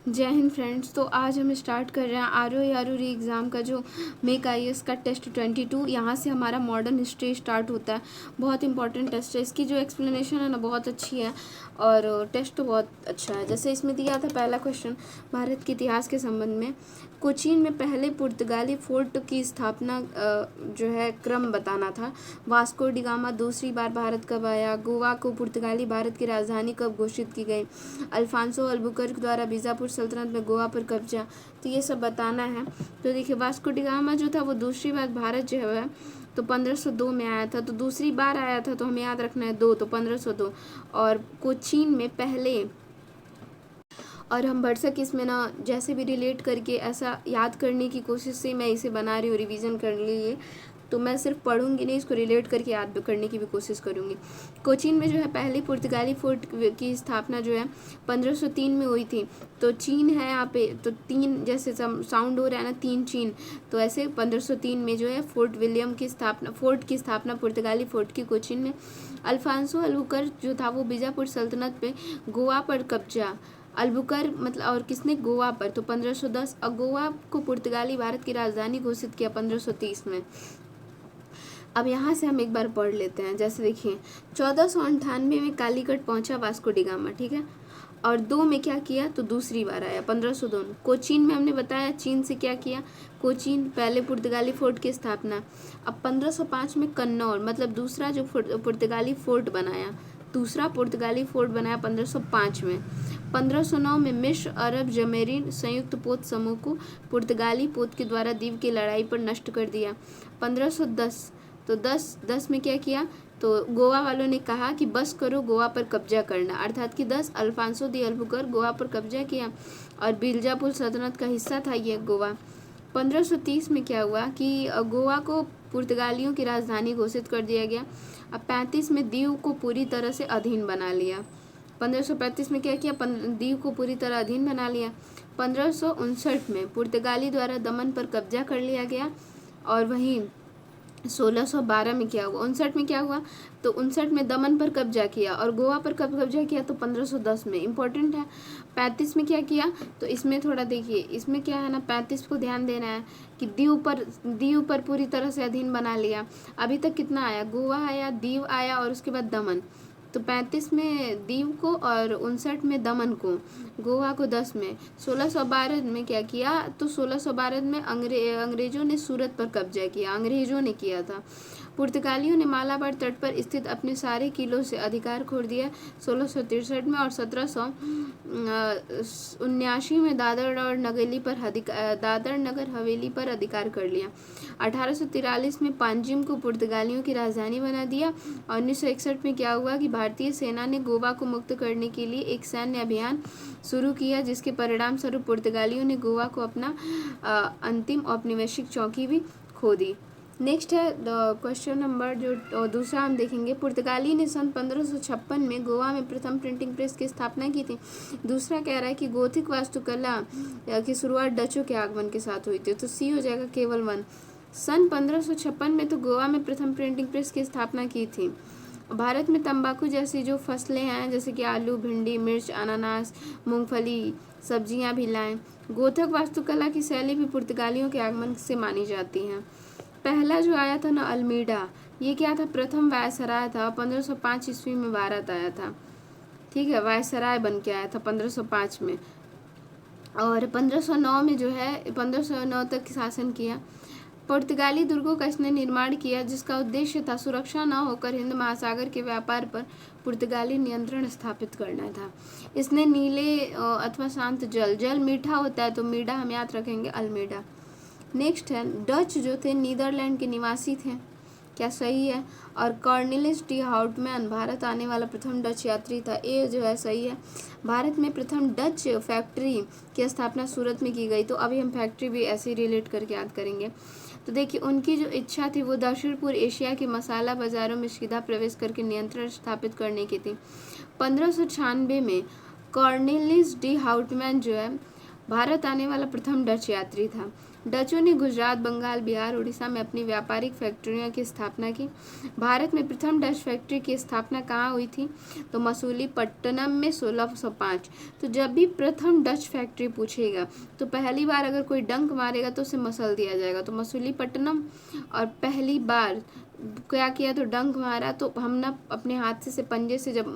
जय हिंद फ्रेंड्स। तो आज हम स्टार्ट कर रहे हैं आर री एग्ज़ाम का जो मेक IAS का टेस्ट 22। यहाँ से हमारा मॉडर्न हिस्ट्री स्टार्ट होता है। बहुत इंपॉर्टेंट टेस्ट है। इसकी जो एक्सप्लेनेशन है ना बहुत अच्छी है और टेस्ट तो बहुत अच्छा है। जैसे इसमें दिया था पहला क्वेश्चन भारत के इतिहास के संबंध में, कोचीन में पहले पुर्तगाली फोर्ट की स्थापना जो है क्रम बताना था। वास्को डी गामा दूसरी बार भारत कब आया, गोवा को पुर्तगाली भारत की राजधानी कब घोषित की गई, अल्फांसो अल्बुकर्क द्वारा बीजापुर सल्तनत में गोवा पर कब्जा, तो ये सब बताना है। तो देखिए वास्को डी गामा जो था वो दूसरी बार भारत जो है तो 1502 में आया था, तो दूसरी बार आया था तो हमें याद रखना है 2, तो 1502। और कोचीन में पहले, और हम भरसक इसमें ना जैसे भी रिलेट करके ऐसा याद करने की कोशिश से मैं इसे बना रही हूँ रिवीजन कर लिए, तो मैं सिर्फ पढ़ूंगी नहीं, इसको रिलेट करके याद करने की भी कोशिश करूंगी। कोचीन में जो है पहली पुर्तगाली फोर्ट की स्थापना जो है 1503 में हुई थी। तो चीन है यहाँ पे, तो 3 जैसे साउंड हो रहा है ना, 3 चीन, तो ऐसे 1503 में जो है फोर्ट की स्थापना पुर्तगाली फोर्ट की कोचीन में। अल्फांसो अल्बुकर्क जो था वो बीजापुर सल्तनत पे गोवा पर कब्जा, अल्बुकर्क मतलब, और किसने, गोवा पर, तो 1510। और गोवा को पुर्तगाली भारत की राजधानी घोषित किया 1530 में। अब यहाँ से हम एक बार पढ़ लेते हैं। जैसे देखिए 1498 में कालीकट पहुंचा वास्को डी गामा, ठीक है, और 2 में क्या किया, तो दूसरी बार आया 1502। कोचीन में हमने बताया चीन से क्या किया, कोचीन पहले पुर्तगाली फोर्ट की स्थापना। अब 1505 में कन्नौर मतलब दूसरा जो पुर्तगाली फोर्ट बनाया, दूसरा पुर्तगाली फोर्ट बनाया 1505 में। 1509 में मिस्र अरब जमेरीन संयुक्त पोत समूह को पुर्तगाली पोत के द्वारा द्वीप की लड़ाई पर नष्ट कर दिया। 1510, तो 10 में क्या किया, तो गोवा वालों ने कहा कि बस करो गोवा पर कब्जा करना, अर्थात कि 10 अल्फांसो दी अल्बुकर्क गोवा पर कब्जा किया और बीजापुर सल्तनत का हिस्सा था ये गोवा। 1530 में क्या हुआ कि गोवा को पुर्तगालियों की राजधानी घोषित कर दिया गया। अब 35 में दीव को पूरी तरह से अधीन बना लिया। 1535 में क्या किया, दीव को पूरी तरह अधीन बना लिया। 1559 में पुर्तगाली द्वारा दमन पर कब्जा कर लिया गया। और वहीं 1612 में क्या हुआ, 59 में क्या हुआ, तो 59 में दमन पर कब्जा किया और गोवा पर कब कब्जा किया, तो 1510 में। इम्पोर्टेंट है। 35 में क्या किया, तो इसमें थोड़ा देखिए, इसमें क्या है ना, 35 को ध्यान देना है कि दीव पर पूरी तरह से अधीन बना लिया। अभी तक कितना आया, गोवा आया, दीव आया और उसके बाद दमन। तो 35 में दीव को और 59 में दमन को, गोवा को 10 में। 1612 में क्या किया, तो 1612 में अंग्रेजों ने सूरत पर कब्जा किया, अंग्रेजों ने किया था। पुर्तगालियों ने मालाबार तट पर स्थित अपने सारे किलों से अधिकार खो दिया 1663 में। और 1779 में दादर नगर हवेली पर अधिकार कर लिया। 1843 में पांजिम को पुर्तगालियों की राजधानी बना दिया। 1961 में क्या हुआ कि भारतीय सेना ने गोवा को मुक्त करने के लिए एक सैन्य अभियान शुरू किया, जिसके परिणाम स्वरूप पुर्तगालियों ने गोवा को अपना अंतिम औपनिवेशिक चौकी भी खो दी। नेक्स्ट है क्वेश्चन नंबर जो दूसरा हम देखेंगे, पुर्तगाली ने सन 1556 में गोवा में प्रथम प्रिंटिंग प्रेस की स्थापना की थी। दूसरा कह रहा है कि गोथिक वास्तुकला की शुरुआत डचों के आगमन के साथ हुई थी, तो सी हो जाएगा केवल 1। सन 1556 में तो गोवा में प्रथम प्रिंटिंग प्रेस की स्थापना की थी। भारत में तंबाकू जैसी जो फसलें हैं, जैसे कि आलू, भिंडी, मिर्च, अनानास, मूंगफली, सब्जियां भी लाएं। गोथिक वास्तुकला की शैली भी पुर्तगालियों के आगमन से मानी जाती है। पहला जो आया था ना अल्मीडा, ये क्या था, प्रथम वायसराय था। 1505 ईस्वी में भारत आया था, ठीक है, वायसराय बन के आया था 1505 में। और 1509 में जो है 1509 तक शासन किया। पुर्तगाली दुर्गों का इसने निर्माण किया, जिसका उद्देश्य था सुरक्षा न होकर हिंद महासागर के व्यापार पर पुर्तगाली नियंत्रण स्थापित करना था। इसने नीले अथवा शांत जल मीठा होता है, तो मीडा हम याद रखेंगे, अल्मीडा। नेक्स्ट है, डच जो थे नीदरलैंड के निवासी थे, क्या सही है। और कॉर्नेलिस डी हाउटमैन भारत आने वाला प्रथम डच यात्री था, ये जो है सही है। भारत में प्रथम डच फैक्ट्री की स्थापना सूरत में की गई, तो अभी हम फैक्ट्री भी ऐसे ही रिलेट करके याद करेंगे। तो देखिए उनकी जो इच्छा थी वो दक्षिण पूर्व एशिया के मसाला बाजारों में सीधा प्रवेश करके नियंत्रण स्थापित करने की थी। 1596 में कॉर्नेलिस डी हाउटमैन जो है भारत आने वाला प्रथम डच यात्री था। डचों ने गुजरात, बंगाल, बिहार, उड़ीसा में अपनी व्यापारिक फैक्ट्रियों की स्थापना की। भारत में प्रथम डच फैक्ट्री की स्थापना कहाँ हुई थी? तो मसूलीपट्टनम में 1605। तो जब भी प्रथम डच फैक्ट्री पूछेगा तो पहली बार अगर कोई डंक मारेगा तो उसे मसल दिया जाएगा। तो मसूलीपट्टनम। और पहली बार क्या किया? तो डंक मारा। तो हम ना अपने हाथ से पंजे से जब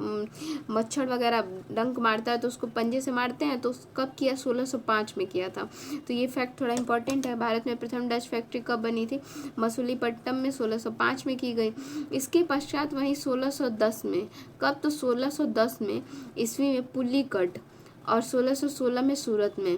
मच्छर वगैरह डंक मारता है तो उसको पंजे से मारते हैं, तो कब किया? 1605 में किया था। तो ये फैक्ट थोड़ा इंपॉर्टेंट है। भारत में प्रथम डच फैक्ट्री कब बनी थी? मसूलीपट्टनम में 1605 में की गई। इसके पश्चात वहीं 1610 में, कब? तो 1610 में ईस्वी में पुलिकट, और 1616 में सूरत में।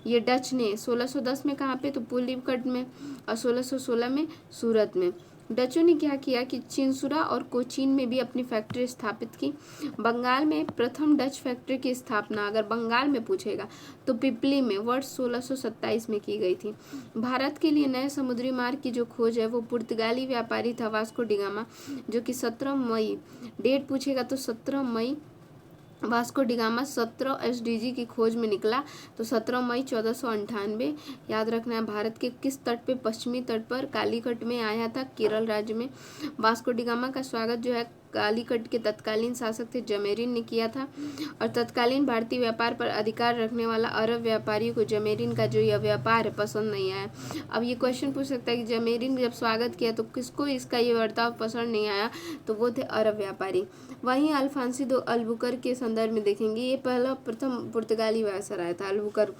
ये डच ने 1610 में कहाँ पे? तो पुलिकट में, और 1616 में सूरत में। डचों ने क्या किया कि चिंसुरा और कोचीन में भी अपनी फैक्ट्री स्थापित की। बंगाल में प्रथम डच फैक्ट्री की स्थापना अगर बंगाल में पूछेगा तो पिपली में वर्ष 1627 में की गई थी। भारत के लिए नए समुद्री मार्ग की जो खोज है वो पुर्तगाली व्यापारी था वास्को डी गामा, जो कि 17 मई, डेट पूछेगा तो 17 मई वास्को डी गामा 17 एसडीजी की खोज में निकला। तो 17 मई 1498। याद रखना है भारत के किस तट पे? पश्चिमी तट पर कालीकट में आया था, केरल राज्य में। वास्को डी गामा का स्वागत जो है कालीकट के तत्कालीन शासक थे जमेरिन ने किया था। और तत्कालीन भारतीय व्यापार पर अधिकार रखने वाला अरब व्यापारियों को जमेरिन का जो यह व्यापार है पसंद नहीं आया। अब ये क्वेश्चन पूछ सकता है कि जमेरिन जब स्वागत किया तो किसको इसका ये बर्ताव पसंद नहीं आया? तो वो थे अरब व्यापारी। वहीं अल्फांसी दो अल्बुकर के संदर्भ में देखेंगे, ये पहला प्रथम पुर्तगाली वायसराय था। अल्बुकर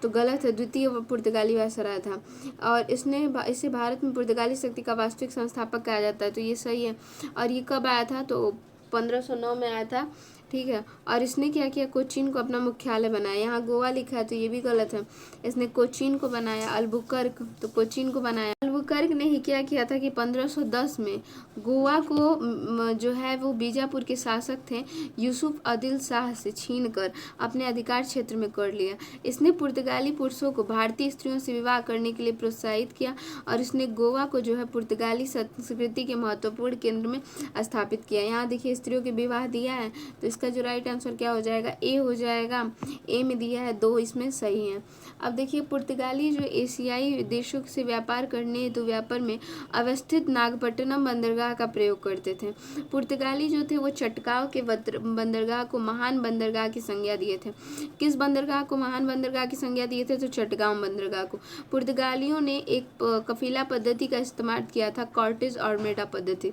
तो गलत है, द्वितीय पुर्तगाली वायसराय था। और इसे भारत में पुर्तगाली शक्ति का वास्तविक संस्थापक कहा जाता है, तो ये सही है। और ये कब आया था? तो 1509 में आया था, ठीक है। और इसने क्या किया? कोचीन को अपना मुख्यालय बनाया। यहाँ गोवा लिखा है तो ये भी गलत है, इसने कोचीन को बनाया। अल्बुकर्क तो कोचीन को बनाया। अल्बुकर्क ने ही क्या किया था कि 1510 में गोवा को जो है वो बीजापुर के शासक थे यूसुफ आदिल शाह से छीनकर अपने अधिकार क्षेत्र में कर लिया। इसने पुर्तगाली पुरुषों को भारतीय स्त्रियों से विवाह करने के लिए प्रोत्साहित किया, और इसने गोवा को जो है पुर्तगाली संस्कृति के महत्वपूर्ण केंद्र में स्थापित किया। यहाँ देखिए स्त्रियों के विवाह दिया है, तो इसका जो राइट आंसर क्या हो जाएगा? ए हो जाएगा। ए में दिया है 2, इसमें सही है। अब देखिए पुर्तगाली जो एशियाई देशों से व्यापार करने हेतु व्यापार में अवस्थित नागपट्टनम बंदरगाह का प्रयोग करते थे। पुर्तगाली जो थे वो चटगांव के बंदरगाह को महान बंदरगाह की संज्ञा दिए थे। किस बंदरगाह को महान बंदरगाह की संज्ञा दिए थे? तो चटगांव बंदरगाह को। पुर्तगालियों ने एक कफीला पद्धति का इस्तेमाल किया था, कॉर्टेज आर्मेडा पद्धति,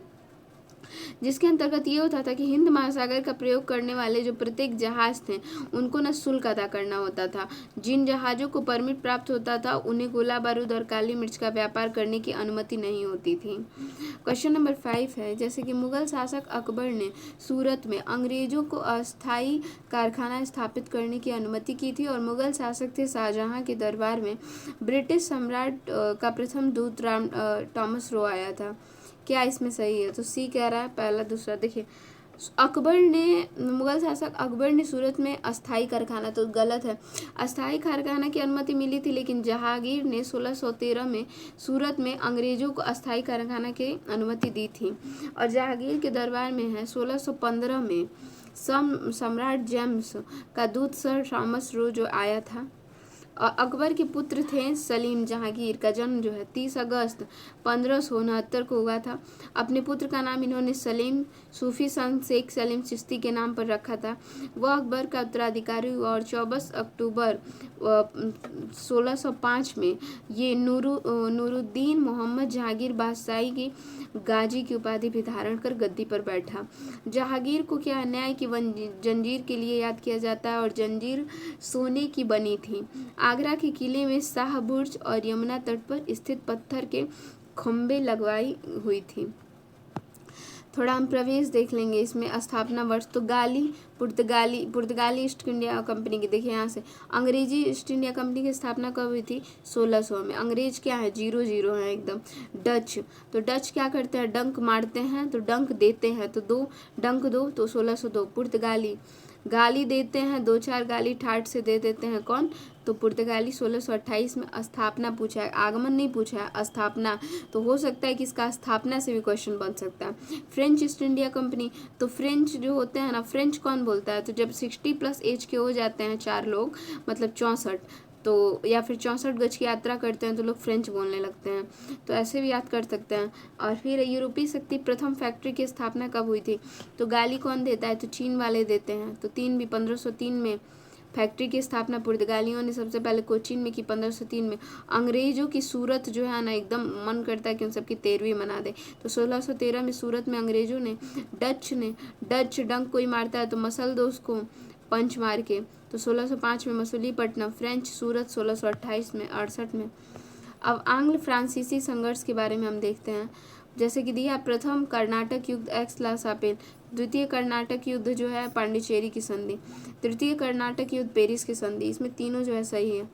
जिसके अंतर्गत ये होता था कि हिंद महासागर का प्रयोग करने वाले जो प्रत्येक जहाज थे उनको न शुल्क अदा करना होता था। जिन जहाजों को परमिट प्राप्त होता था उन्हें गोला बारूद और काली मिर्च का व्यापार करने की अनुमति नहीं होती थी। क्वेश्चन नंबर 5 है, जैसे कि मुगल शासक अकबर ने सूरत में अंग्रेजों को अस्थायी कारखाना स्थापित करने की अनुमति की थी, और मुगल शासक थे शाहजहां के दरबार में ब्रिटिश सम्राट का प्रथम दूत टॉमस रो आया था। क्या इसमें सही है? तो सी कह रहा है, पहला दूसरा। देखिए मुगल शासक अकबर ने सूरत में अस्थायी कारखाना, तो गलत है। अस्थायी कारखाना की अनुमति मिली थी, लेकिन जहांगीर ने 1613 में सूरत में अंग्रेजों को अस्थायी कारखाना की अनुमति दी थी। और जहांगीर के दरबार में है 1615 में सम्राट जेम्स का दूत सर थॉमस रो जो आया था। और अकबर के पुत्र थे सलीम। जहांगीर का जन्म जो है 30 अगस्त 1569 को हुआ था। अपने पुत्र का नाम इन्होंने सलीम सूफी संत शेख सलीम चिश्ती के नाम पर रखा था। वह अकबर का उत्तराधिकारी हुआ, और 24 अक्टूबर 1605 में ये नूरुद्दीन मोहम्मद जहांगीर बादशाही की गाजी की उपाधि भी धारण कर गद्दी पर बैठा। जहांगीर को क्या अन्याय की जंजीर के लिए याद किया जाता है, और जंजीर सोने की बनी थी। आगरा के किले में शाह बुर्ज और यमुना तट पर स्थित पत्थर के खंभे लगवाई हुई थी। थोड़ा हम प्रवेश देख लेंगे इसमें। स्थापना वर्ष तो पुर्तगाली ईस्ट इंडिया कंपनी की, देखिए यहाँ से अंग्रेजी ईस्ट इंडिया कंपनी की स्थापना कब हुई थी? 1600 में। अंग्रेज क्या है? 00 है एकदम। डच तो डच क्या करते हैं? डंक मारते हैं तो डंक देते हैं, तो 2 डंक 2 तो 1602। पुर्तगाली गाली देते हैं, 2-4 गाली ठाट से दे देते हैं, कौन? तो पुर्तगाली। 1628 में स्थापना पूछा है, आगमन नहीं पूछा है, स्थापना। तो हो सकता है कि इसका स्थापना से भी क्वेश्चन बन सकता है। फ्रेंच ईस्ट इंडिया कंपनी, तो फ्रेंच जो होते हैं ना, फ्रेंच कौन बोलता है? तो जब 60+ एज के हो जाते हैं 4 लोग, मतलब 64, तो या फिर 64 गज की यात्रा करते हैं तो लोग फ्रेंच बोलने लगते हैं, तो ऐसे भी याद कर सकते हैं। और फिर यूरोपीय शक्ति प्रथम फैक्ट्री की स्थापना कब हुई थी? तो गाली कौन देता है? तो चीन वाले देते हैं। तो 3 भी 1503 में फैक्ट्री की स्थापना पुर्तगालियों ने सबसे पहले कोचीन में की 1503 में। अंग्रेजों की सूरत जो है ना, एकदम मन करता है कि उन सबकी 13वीं मना दे। तो 1613 में सूरत में अंग्रेजों ने डच डंक कोई मारता है तो मसल दो उसको पंच मार के। तो 1605 में मसूलीपट्टनम फ्रेंच सूरत 1628 में 68 में। अब आंग्ल फ्रांसीसी संघर्ष के बारे में हम देखते हैं, जैसे कि दिया प्रथम कर्नाटक युद्ध एक्स-ला-सापेल, द्वितीय कर्नाटक युद्ध जो है पांडिचेरी की संधि, तृतीय कर्नाटक युद्ध पेरिस की संधि, इसमें तीनों जो है सही है।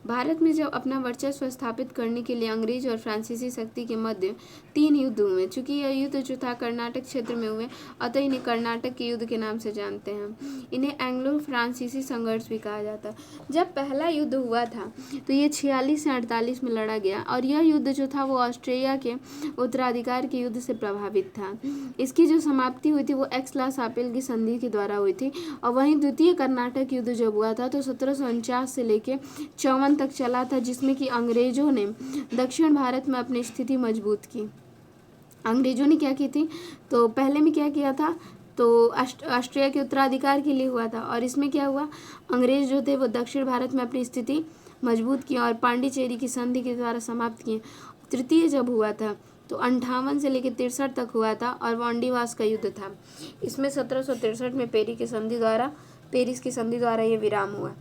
भारत में जब अपना वर्चस्व स्थापित करने के लिए अंग्रेज और फ्रांसीसी शक्ति के मध्य 3 युद्ध हुए। चूंकि यह युद्ध जो था कर्नाटक क्षेत्र में हुए, अतः इन्हें कर्नाटक के युद्ध के नाम से जानते हैं। इन्हें एंग्लो फ्रांसीसी संघर्ष भी कहा जाता है। जब पहला युद्ध हुआ था तो ये 46 से 48 में लड़ा गया, और यह युद्ध जो था वो ऑस्ट्रिया के उत्तराधिकार के युद्ध से प्रभावित था। इसकी जो समाप्ति हुई थी वो एक्स-ला-सापेल की संधि के द्वारा हुई थी। और वहीं द्वितीय कर्नाटक युद्ध जब हुआ था तो 1749 से लेके 54 तक चला था, जिसमें कि अंग्रेजों ने दक्षिण भारत में अपनी स्थिति मजबूत की। अंग्रेजों ने क्या की थी? तो पहले में क्या किया था? तो ऑस्ट्रिया के उत्तराधिकार के लिए हुआ था, और इसमें क्या हुआ? अंग्रेज जो थे वो दक्षिण भारत में अपनी स्थिति मजबूत की और पांडिचेरी की संधि के द्वारा समाप्त किए। तृतीय जब हुआ था तो 58 से लेकर 63 तक हुआ था, और वांडीवास का युद्ध था। इसमें 1763 में पेरिस की संधि द्वारा ये विराम हुआ।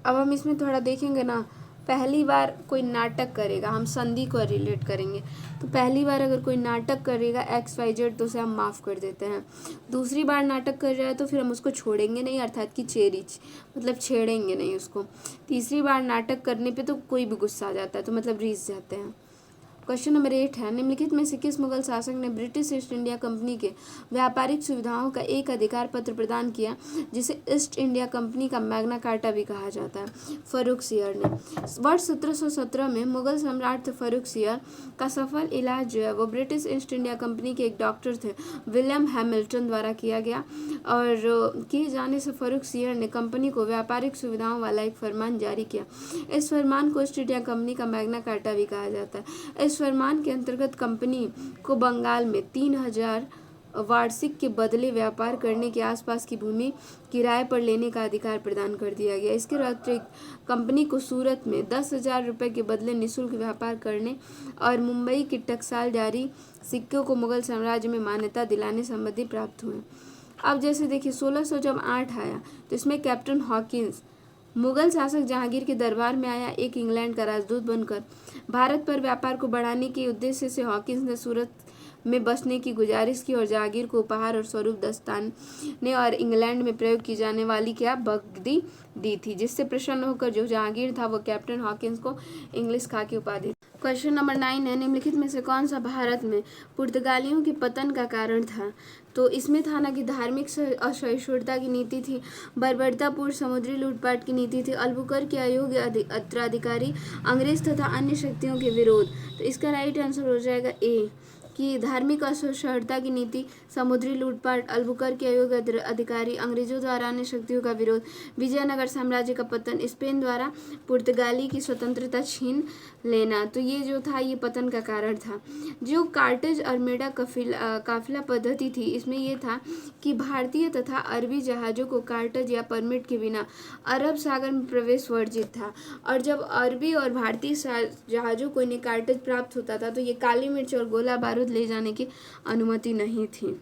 अब हम इसमें थोड़ा देखेंगे ना, पहली बार कोई नाटक करेगा, हम संधि को रिलेट करेंगे, तो पहली बार अगर कोई नाटक करेगा XYZ तो उसे हम माफ़ कर देते हैं। दूसरी बार नाटक कर रहा है तो फिर हम उसको छोड़ेंगे नहीं, अर्थात कि मतलब छेड़ेंगे नहीं उसको। तीसरी बार नाटक करने पे तो कोई भी गुस्सा आ जाता है, तो मतलब रीस जाते हैं। क्वेश्चन नंबर 8 है, निम्नलिखित में से किस मुगल शासक ने ब्रिटिश ईस्ट इंडिया कंपनी के व्यापारिक सुविधाओं का एक अधिकार पत्र प्रदान किया, जिसे ईस्ट इंडिया कंपनी का मैग्ना कार्टा भी कहा जाता है? फर्रुखसियर ने। वर्ष 1717 में मुगल सम्राट थे फर्रुखसियर का सफल इलाज जो है वो ब्रिटिश ईस्ट इंडिया कंपनी के एक डॉक्टर थे विलियम हैमिल्टन द्वारा किया गया, और किए जाने से फर्रुखसियर ने कंपनी को व्यापारिक सुविधाओं वाला एक फरमान जारी किया। इस फरमान को ईस्ट इंडिया कंपनी का मैग्ना कार्टा भी कहा जाता है। इस फरमान के अंतर्गत कंपनी को बंगाल में 3000 वार्षिक के बदले व्यापार करने के आसपास की भूमि किराए पर लेने का अधिकार प्रदान कर दिया गया। इसके अतिरिक्त कंपनी को सूरत में 10,000 रुपये के बदले निःशुल्क व्यापार करने और मुंबई की टकसाल जारी सिक्कों को मुगल साम्राज्य में मान्यता दिलाने संबंधी प्राप्त हुए। अब जैसे देखिए 1608 आया तो इसमें कैप्टन हॉकिंस मुगल शासक जहांगीर के दरबार में आया, एक इंग्लैंड का राजदूत बनकर। भारत पर व्यापार को बढ़ाने के उद्देश्य से हॉकिंस ने सूरत में बसने की गुजारिश की और जहांगीर को उपहार और स्वरूप दस्ताने और इंग्लैंड में प्रयोग की जाने वाली क्या बगदी दी थी, जिससे प्रसन्न होकर जो जहांगीर था वो कैप्टन हॉकिंस को इंग्लिश खा की उपाधि। क्वेश्चन नंबर 9 है, निम्नलिखित में से कौन सा भारत में पुर्तगालियों के पतन का कारण था? तो इसमें था ना कि धार्मिक असहिष्णुता की नीति थी, बर्बरतापूर्ण समुद्री लूटपाट की नीति थी, अल्बुकर्क के अयोग्य उत्तराधिकारी, अंग्रेज तथा अन्य शक्तियों के विरोध। तो इसका राइट आंसर हो जाएगा ए, कि धार्मिक असहिष्णुता की नीति, समुद्री लूटपाट, अल्बुकर्क के अयोग्य अधिकारी, अंग्रेजों द्वारा अन्य शक्तियों का विरोध, विजयनगर साम्राज्य का पतन, स्पेन द्वारा पुर्तगाली की स्वतंत्रता छीन लेना। तो ये जो था ये पतन का कारण था। जो कार्टेज अर्मेडा काफिला पद्धति थी, इसमें ये था कि भारतीय तथा अरबी जहाज़ों को कार्टेज या परमिट के बिना अरब सागर में प्रवेश वर्जित था, और जब अरबी और भारतीय जहाज़ों को इन्हें कार्टेज प्राप्त होता था तो ये काली मिर्च और गोला बारूद ले जाने की अनुमति नहीं थी।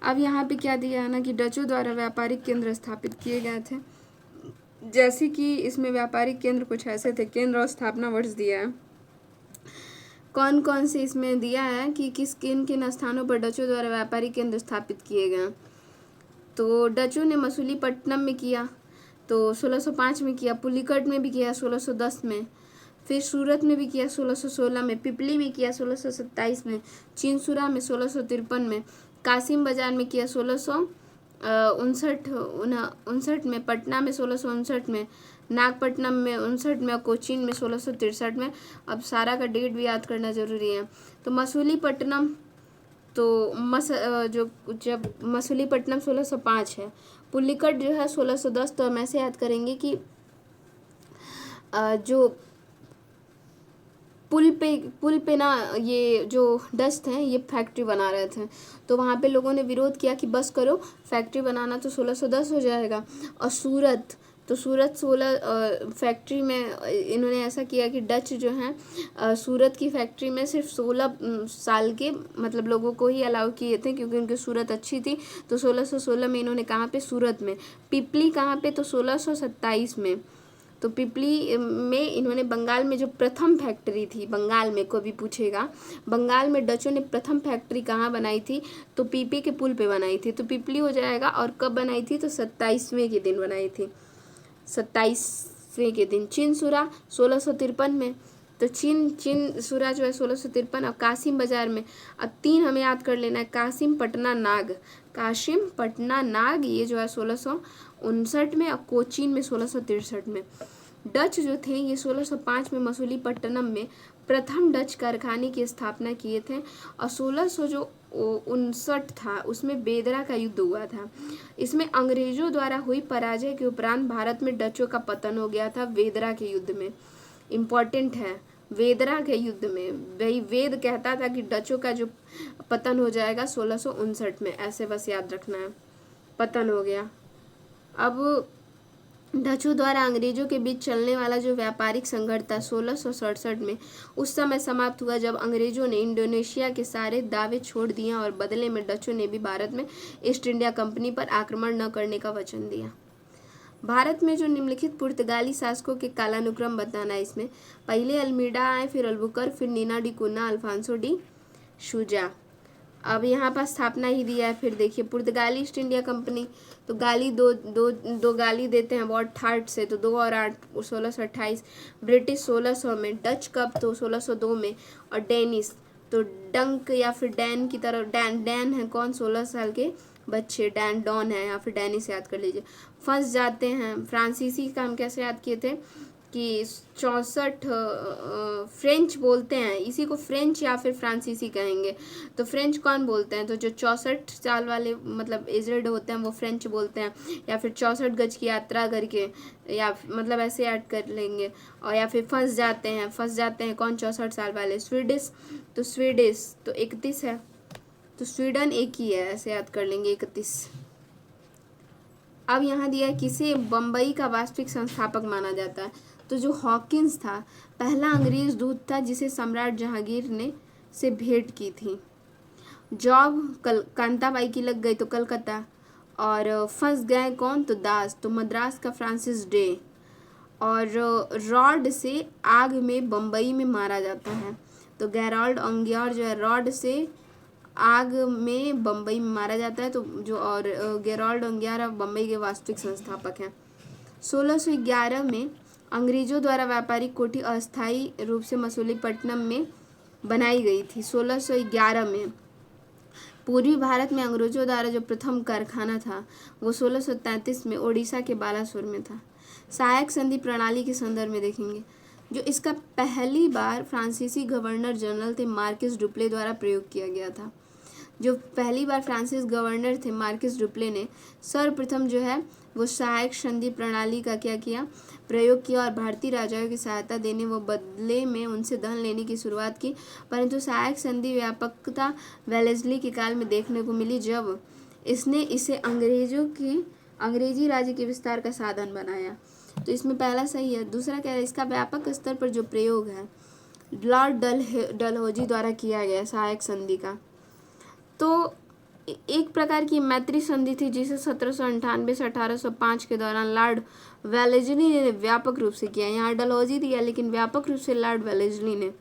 अब यहाँ पे क्या दिया है ना कि डचों द्वारा व्यापारिक केंद्र स्थापित किए गए थे, जैसे कि इसमें व्यापारिक केंद्र कुछ ऐसे थे। केंद्र और स्थापना वर्ष दिया है, कौन कौन से इसमें दिया है कि किन किन स्थानों पर डचों द्वारा व्यापारिक केंद्र स्थापित किए गए। तो डचों ने मसूलीपट्टनम में किया, तो 1605 में किया, पुलिकट में भी किया 1610 में, फिर सूरत में भी किया 1616 में, पिपली में किया 1627 में, चिंसुरा में 1653 में, कासिम बाजार में किया 1659 में, पटना में 1659 में, नागपट्टनम में 59 में और कोचीन में 1663 में। अब सारा का डेट भी याद करना जरूरी है। तो मसूलीपट्टनम तो जब मसूलीपट्टनम 1605 है, पुलिकट जो है 1610। तो हम ऐसे याद करेंगे कि जो पुल पे ना ये जो डच थे ये फैक्ट्री बना रहे थे, तो वहाँ पे लोगों ने विरोध किया कि बस करो, फैक्ट्री बनाना तो 1610 हो जाएगा। और सूरत 16 फैक्ट्री में इन्होंने ऐसा किया कि डच जो हैं सूरत की फैक्ट्री में सिर्फ 16 साल के मतलब लोगों को ही अलाउ किए थे, क्योंकि उनकी सूरत अच्छी थी। तो 1616 में इन्होंने कहाँ पे, सूरत में। पिपली कहाँ पे, तो 1627 में। तो पिपली में इन्होंने बंगाल में जो प्रथम फैक्ट्री थी, बंगाल में कोई भी पूछेगा, बंगाल में डचों ने प्रथम फैक्ट्री कहाँ बनाई थी, तो पीपी के पुल पे बनाई थी, तो पिपली हो जाएगा। और कब बनाई थी, तो 27वें के दिन बनाई थी, 27वें के दिन। चिनसुरा 1653 में, तो चिनसुरा जो है 1653। और कासिम बाजार में, अब 3 हमें याद कर लेना है, कासिम पटना नाग ये जो है 1659 में, और कोचीन में 1663 में। डच जो थे ये 1605 में मसूलीपट्टनम में प्रथम डच कारखाने की स्थापना किए थे। और 1659 था उसमें बेदरा का युद्ध हुआ था। इसमें अंग्रेजों द्वारा हुई पराजय के उपरांत भारत में डचों का पतन हो गया था बेदरा के युद्ध में। इम्पोर्टेंट है, वेदरा के युद्ध में वही वेद कहता था कि डचों का जो पतन हो जाएगा 1659 में, ऐसे बस याद रखना है, पतन हो गया। अब डचों द्वारा अंग्रेजों के बीच चलने वाला जो व्यापारिक संघर्ष था 1667 में उस समय समाप्त हुआ, जब अंग्रेजों ने इंडोनेशिया के सारे दावे छोड़ दिए और बदले में डचों ने भी भारत में ईस्ट इंडिया कंपनी पर आक्रमण न करने का वचन दिया। भारत में जो निम्नलिखित पुर्तगाली शासकों के कालानुक्रम बताना है, इसमें पहले अल्मीडा आए, फिर अल्बुकर, फिर Nino da Cunha, Alfonso de Souza. अब यहाँ पर स्थापना ही दिया है। फिर देखिए पुर्तगाली ईस्ट इंडिया कंपनी, तो गाली दो गाली देते हैं वॉट थार्ट से, तो 2 और 8 1628। ब्रिटिश 1600 में, डच कब, तो 1602 में। और डेनिस तो डंक या फिर डैन की तरह, डैन है कौन, 16 साल के बच्चे, डैन डॉन है, या फिर डैनिस याद कर लीजिए। फंस जाते हैं, फ्रांसीसी का हम कैसे याद किए थे कि 64 फ्रेंच बोलते हैं, इसी को फ्रेंच या फिर फ्रांसीसी कहेंगे। तो फ्रेंच कौन बोलते हैं, तो जो 64 साल वाले मतलब एजड होते हैं वो फ्रेंच बोलते हैं, या फिर 64 गज की यात्रा करके, या मतलब ऐसे ऐड कर लेंगे। और या फिर फंस जाते हैं कौन, 64 साल वाले। स्वीडिश तो 31 है, तो स्वीडन एक ही है, ऐसे याद कर लेंगे 31। अब यहाँ दिया है किसे बम्बई का वास्तविक संस्थापक माना जाता है, तो जो हॉकिंस था पहला अंग्रेज दूत था जिसे सम्राट जहांगीर ने से भेंट की थी। जॉब कांताबाई की लग गई तो कलकत्ता, और फंस गए कौन, तो दास, तो मद्रास का फ्रांसिस डे। और रॉड से आग में बम्बई में मारा जाता है, तो गैराल्ड अंगियार जो है रॉड से आग में बम्बई में मारा जाता है, तो जो और गेराल्ड अंगियार बम्बई के वास्तविक संस्थापक हैं। 1611 में अंग्रेजों द्वारा व्यापारिक कोठी अस्थायी रूप से मसूलीपट्टनम में बनाई गई थी। 1611 में पूर्वी भारत में अंग्रेजों द्वारा जो प्रथम कारखाना था वो 1633 में ओडिशा के बालासोर में था। सहायक संधि प्रणाली के संदर्भ में देखेंगे, जो इसका पहली बार फ्रांसीसी गवर्नर जनरल थे मार्किस डुप्ले द्वारा प्रयोग किया गया था। जो पहली बार फ्रांसिस गवर्नर थे मार्किस डुप्ले ने सर्वप्रथम जो है वो सहायक संधि प्रणाली का क्या किया, प्रयोग किया, और भारतीय राजाओं की सहायता देने व बदले में उनसे धन लेने की शुरुआत की। परंतु सहायक संधि व्यापकता वेलेस्ली के काल में देखने को मिली, जब इसने इसे अंग्रेजी राज्य के विस्तार का साधन बनाया। तो इसमें पहला सही है। दूसरा क्या है, इसका व्यापक स्तर पर जो प्रयोग है लॉर्ड डलहौजी द्वारा किया गया सहायक संधि का। तो एक प्रकार की मैत्री संधि थी जिसे 1798 से 1805 के दौरान लॉर्ड वेलेस्ली ने व्यापक रूप से किया। यहाँ डलहौजी दिया लेकिन व्यापक रूप से लॉर्ड वेलेस्ली ने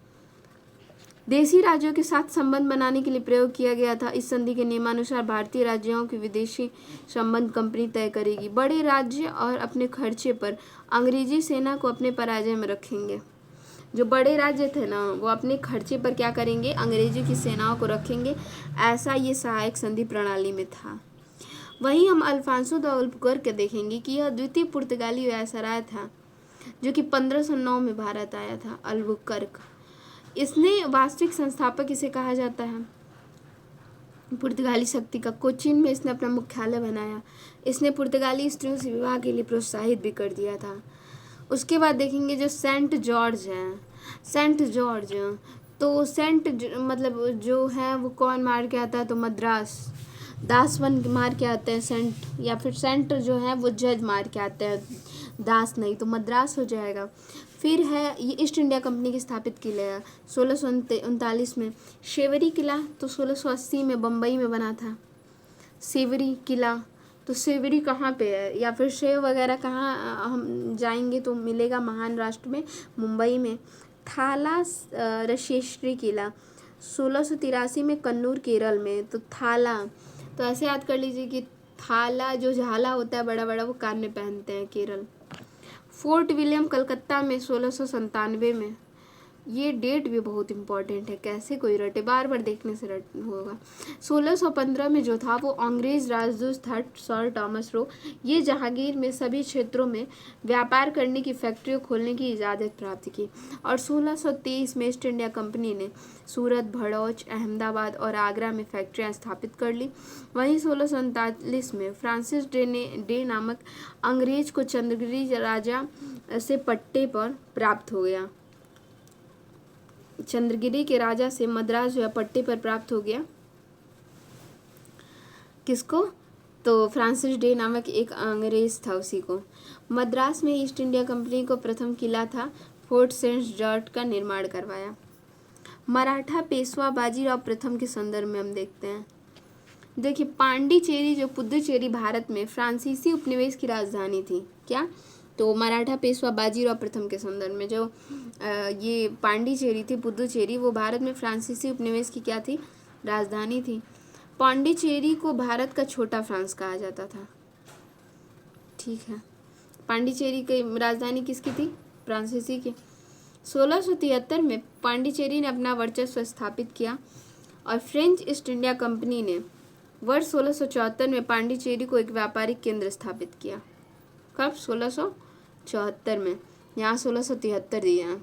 देशी राज्यों के साथ संबंध बनाने के लिए प्रयोग किया गया था। इस संधि के नियमानुसार भारतीय राज्यों के विदेशी संबंध कंपनी तय करेगी। बड़े राज्य और अपने खर्चे पर अंग्रेजी सेना को अपने पराजय में रखेंगे। जो बड़े राज्य थे ना वो अपने खर्चे पर क्या करेंगे, अंग्रेजी की सेनाओं को रखेंगे। ऐसा ये सहायक संधि प्रणाली में था। वहीं हम अल्फांसो द अल्बुकर्क देखेंगे कि यह द्वितीय पुर्तगाली वायसराय था जो कि 1509 में भारत आया था। अल्बुकर्क इसने वास्तविक संस्थापक इसे कहा जाता है पुर्तगाली शक्ति का। कोचीन में इसने अपना मुख्यालय बनाया। इसने पुर्तगाली स्त्रियों से विवाह के लिए प्रोत्साहित भी कर दिया था। उसके बाद देखेंगे जो सेंट जॉर्ज है, सेंट जॉर्ज, तो मतलब जो है वो कौन मार के आता है, तो मद्रास दासवन मार के आते हैं सेंट, या फिर सेंट जो है वो जज मार के आते हैं, दास नहीं, तो मद्रास हो जाएगा। फिर है ये ईस्ट इंडिया कंपनी की स्थापित किले है 1639 में। शेवरी किला तो 1680 में बम्बई में बना था। सेवरी किला, तो सेवरी कहाँ पे है, या फिर शेव वगैरह कहाँ हम जाएंगे तो मिलेगा, महाराष्ट्र में, मुंबई में। थाला रशेश्वरी किला 1683 में, कन्नूर केरल में। तो थाला, तो ऐसे याद कर लीजिए कि थाला जो झाला होता है बड़ा बड़ा, वो कान में पहनते हैं, केरल। फोर्ट विलियम कलकत्ता में 1697 में। ये डेट भी बहुत इंपॉर्टेंट है, कैसे कोई रटे, बार बार देखने से रट होगा। 1615 में जो था वो अंग्रेज राजदूत था सर टॉमस रो। ये जहांगीर में सभी क्षेत्रों में व्यापार करने की फैक्ट्रियों खोलने की इजाज़त प्राप्त की। और 1623 में ईस्ट इंडिया कंपनी ने सूरत, भड़ौच, अहमदाबाद और आगरा में फैक्ट्रियां स्थापित कर ली। वहीं 1639 में फ्रांसिस डे नामक अंग्रेज को चंद्रगिरी राजा से पट्टे पर प्राप्त हो गया। चंद्रगिरी के राजा से मद्रास जो है पट्टे पर प्राप्त हो गया। किसको, तो फ्रांसिस डे नामक एक अंग्रेज था, उसी को। मद्रास में ईस्ट इंडिया कंपनी को प्रथम किला था फोर्ट सेंट जॉर्ज का निर्माण करवाया। मराठा पेशवा बाजीराव प्रथम के संदर्भ में हम देखते हैं। देखिए पांडिचेरी जो पुदुचेरी भारत में फ्रांसीसी उपनिवेश की राजधानी थी, क्या, तो मराठा पेशवा बाजीराव प्रथम के संदर्भ में जो ये पांडिचेरी थी, पुदुचेरी, वो भारत में फ्रांसीसी उपनिवेश की क्या थी, राजधानी थी। पांडिचेरी को भारत का छोटा फ्रांस कहा जाता था। ठीक है, पांडिचेरी की राजधानी किसकी थी, फ्रांसीसी की। 1673 में पांडिचेरी ने अपना वर्चस्व स्थापित किया और फ्रेंच ईस्ट इंडिया कंपनी ने वर्ष 1674 में पांडिचेरी को एक व्यापारिक केंद्र स्थापित किया। कब, 1674 में, यहाँ 1673 दिया है।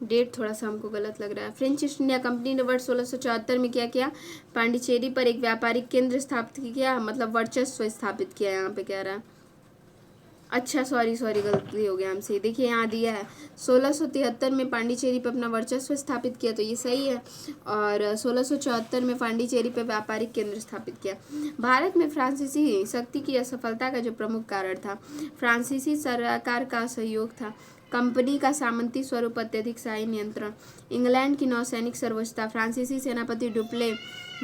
डेट थोड़ा सा हमको गलत लग रहा है। फ्रेंच ईस्ट इंडिया कंपनी ने वर्ष 1674 में क्या किया, पांडिचेरी पर एक व्यापारिक केंद्र स्थापित किया, मतलब वर्चस्व स्थापित किया, यहाँ पे कह रहा है। अच्छा सॉरी गलती हो गया हमसे। देखिए यहाँ दिया है 1673 में पांडिचेरी पर अपना वर्चस्व स्थापित किया, तो ये सही है। और 1674 में पांडिचेरी पर व्यापारिक केंद्र स्थापित किया। भारत में फ्रांसीसी शक्ति की असफलता का जो प्रमुख कारण था, फ्रांसीसी सरकार का सहयोग था, कंपनी का सामंती स्वरूप, अत्यधिक शाही नियंत्रण, इंग्लैंड की नौसैनिक सर्वोच्चता। फ्रांसीसी सेनापति डुप्ले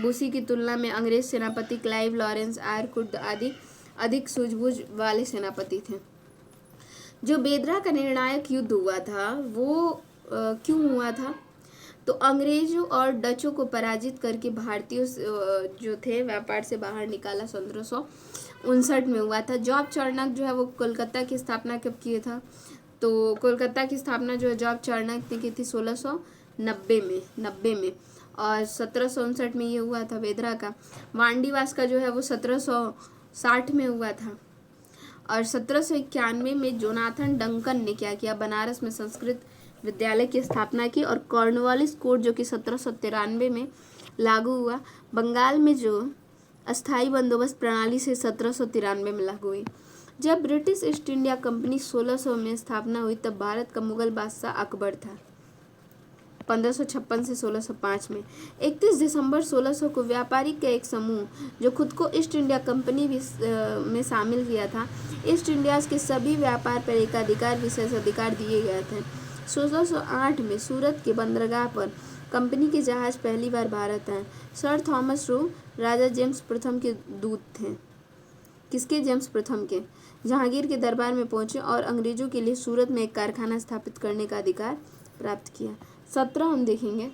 बूसी की तुलना में अंग्रेज सेनापति क्लाइव लॉरेंस आयरकुट आदि अधिक सूझबूझ वाले सेनापति थे। जो बेदरा का निर्णायक युद्ध हुआ था वो क्यों हुआ था, तो अंग्रेजों और डचों को पराजित करके भारतीयों जो थे व्यापार से बाहर निकाला 1759 में हुआ था। जॉब चार्नक जो है वो कोलकाता की स्थापना कब किया था, तो कोलकाता की स्थापना जो है जॉब चार्नक ने की थी 1690 में और 1759 में ये हुआ था बेदरा का। वांडीवास का जो है वो 1760 में हुआ था। और 1791 में जोनाथन डंकन ने क्या किया, बनारस में संस्कृत विद्यालय की स्थापना की और कॉर्नवालिस कोड जो कि 1793 में लागू हुआ। बंगाल में जो अस्थाई बंदोबस्त प्रणाली से 1793 में लागू हुई। जब ब्रिटिश ईस्ट इंडिया कंपनी 1600 में स्थापना हुई तब भारत का मुगल बादशाह अकबर था, 1556 से 1605 में। 31 दिसंबर 1600 को व्यापारी का एक समूह जो खुद को ईस्ट इंडिया कंपनी में शामिल किया था, ईस्ट इंडिया के सभी व्यापार पर एकाधिकार विशेष अधिकार दिए गए थे। 1608 में सूरत के बंदरगाह पर कंपनी के जहाज पहली बार भारत आए। सर थॉमस रो राजा जेम्स प्रथम के दूत थे। किसके, जेम्स प्रथम के। जहांगीर के दरबार में पहुंचे और अंग्रेजों के लिए सूरत में एक कारखाना स्थापित करने का अधिकार प्राप्त किया। 17 हम देखेंगे,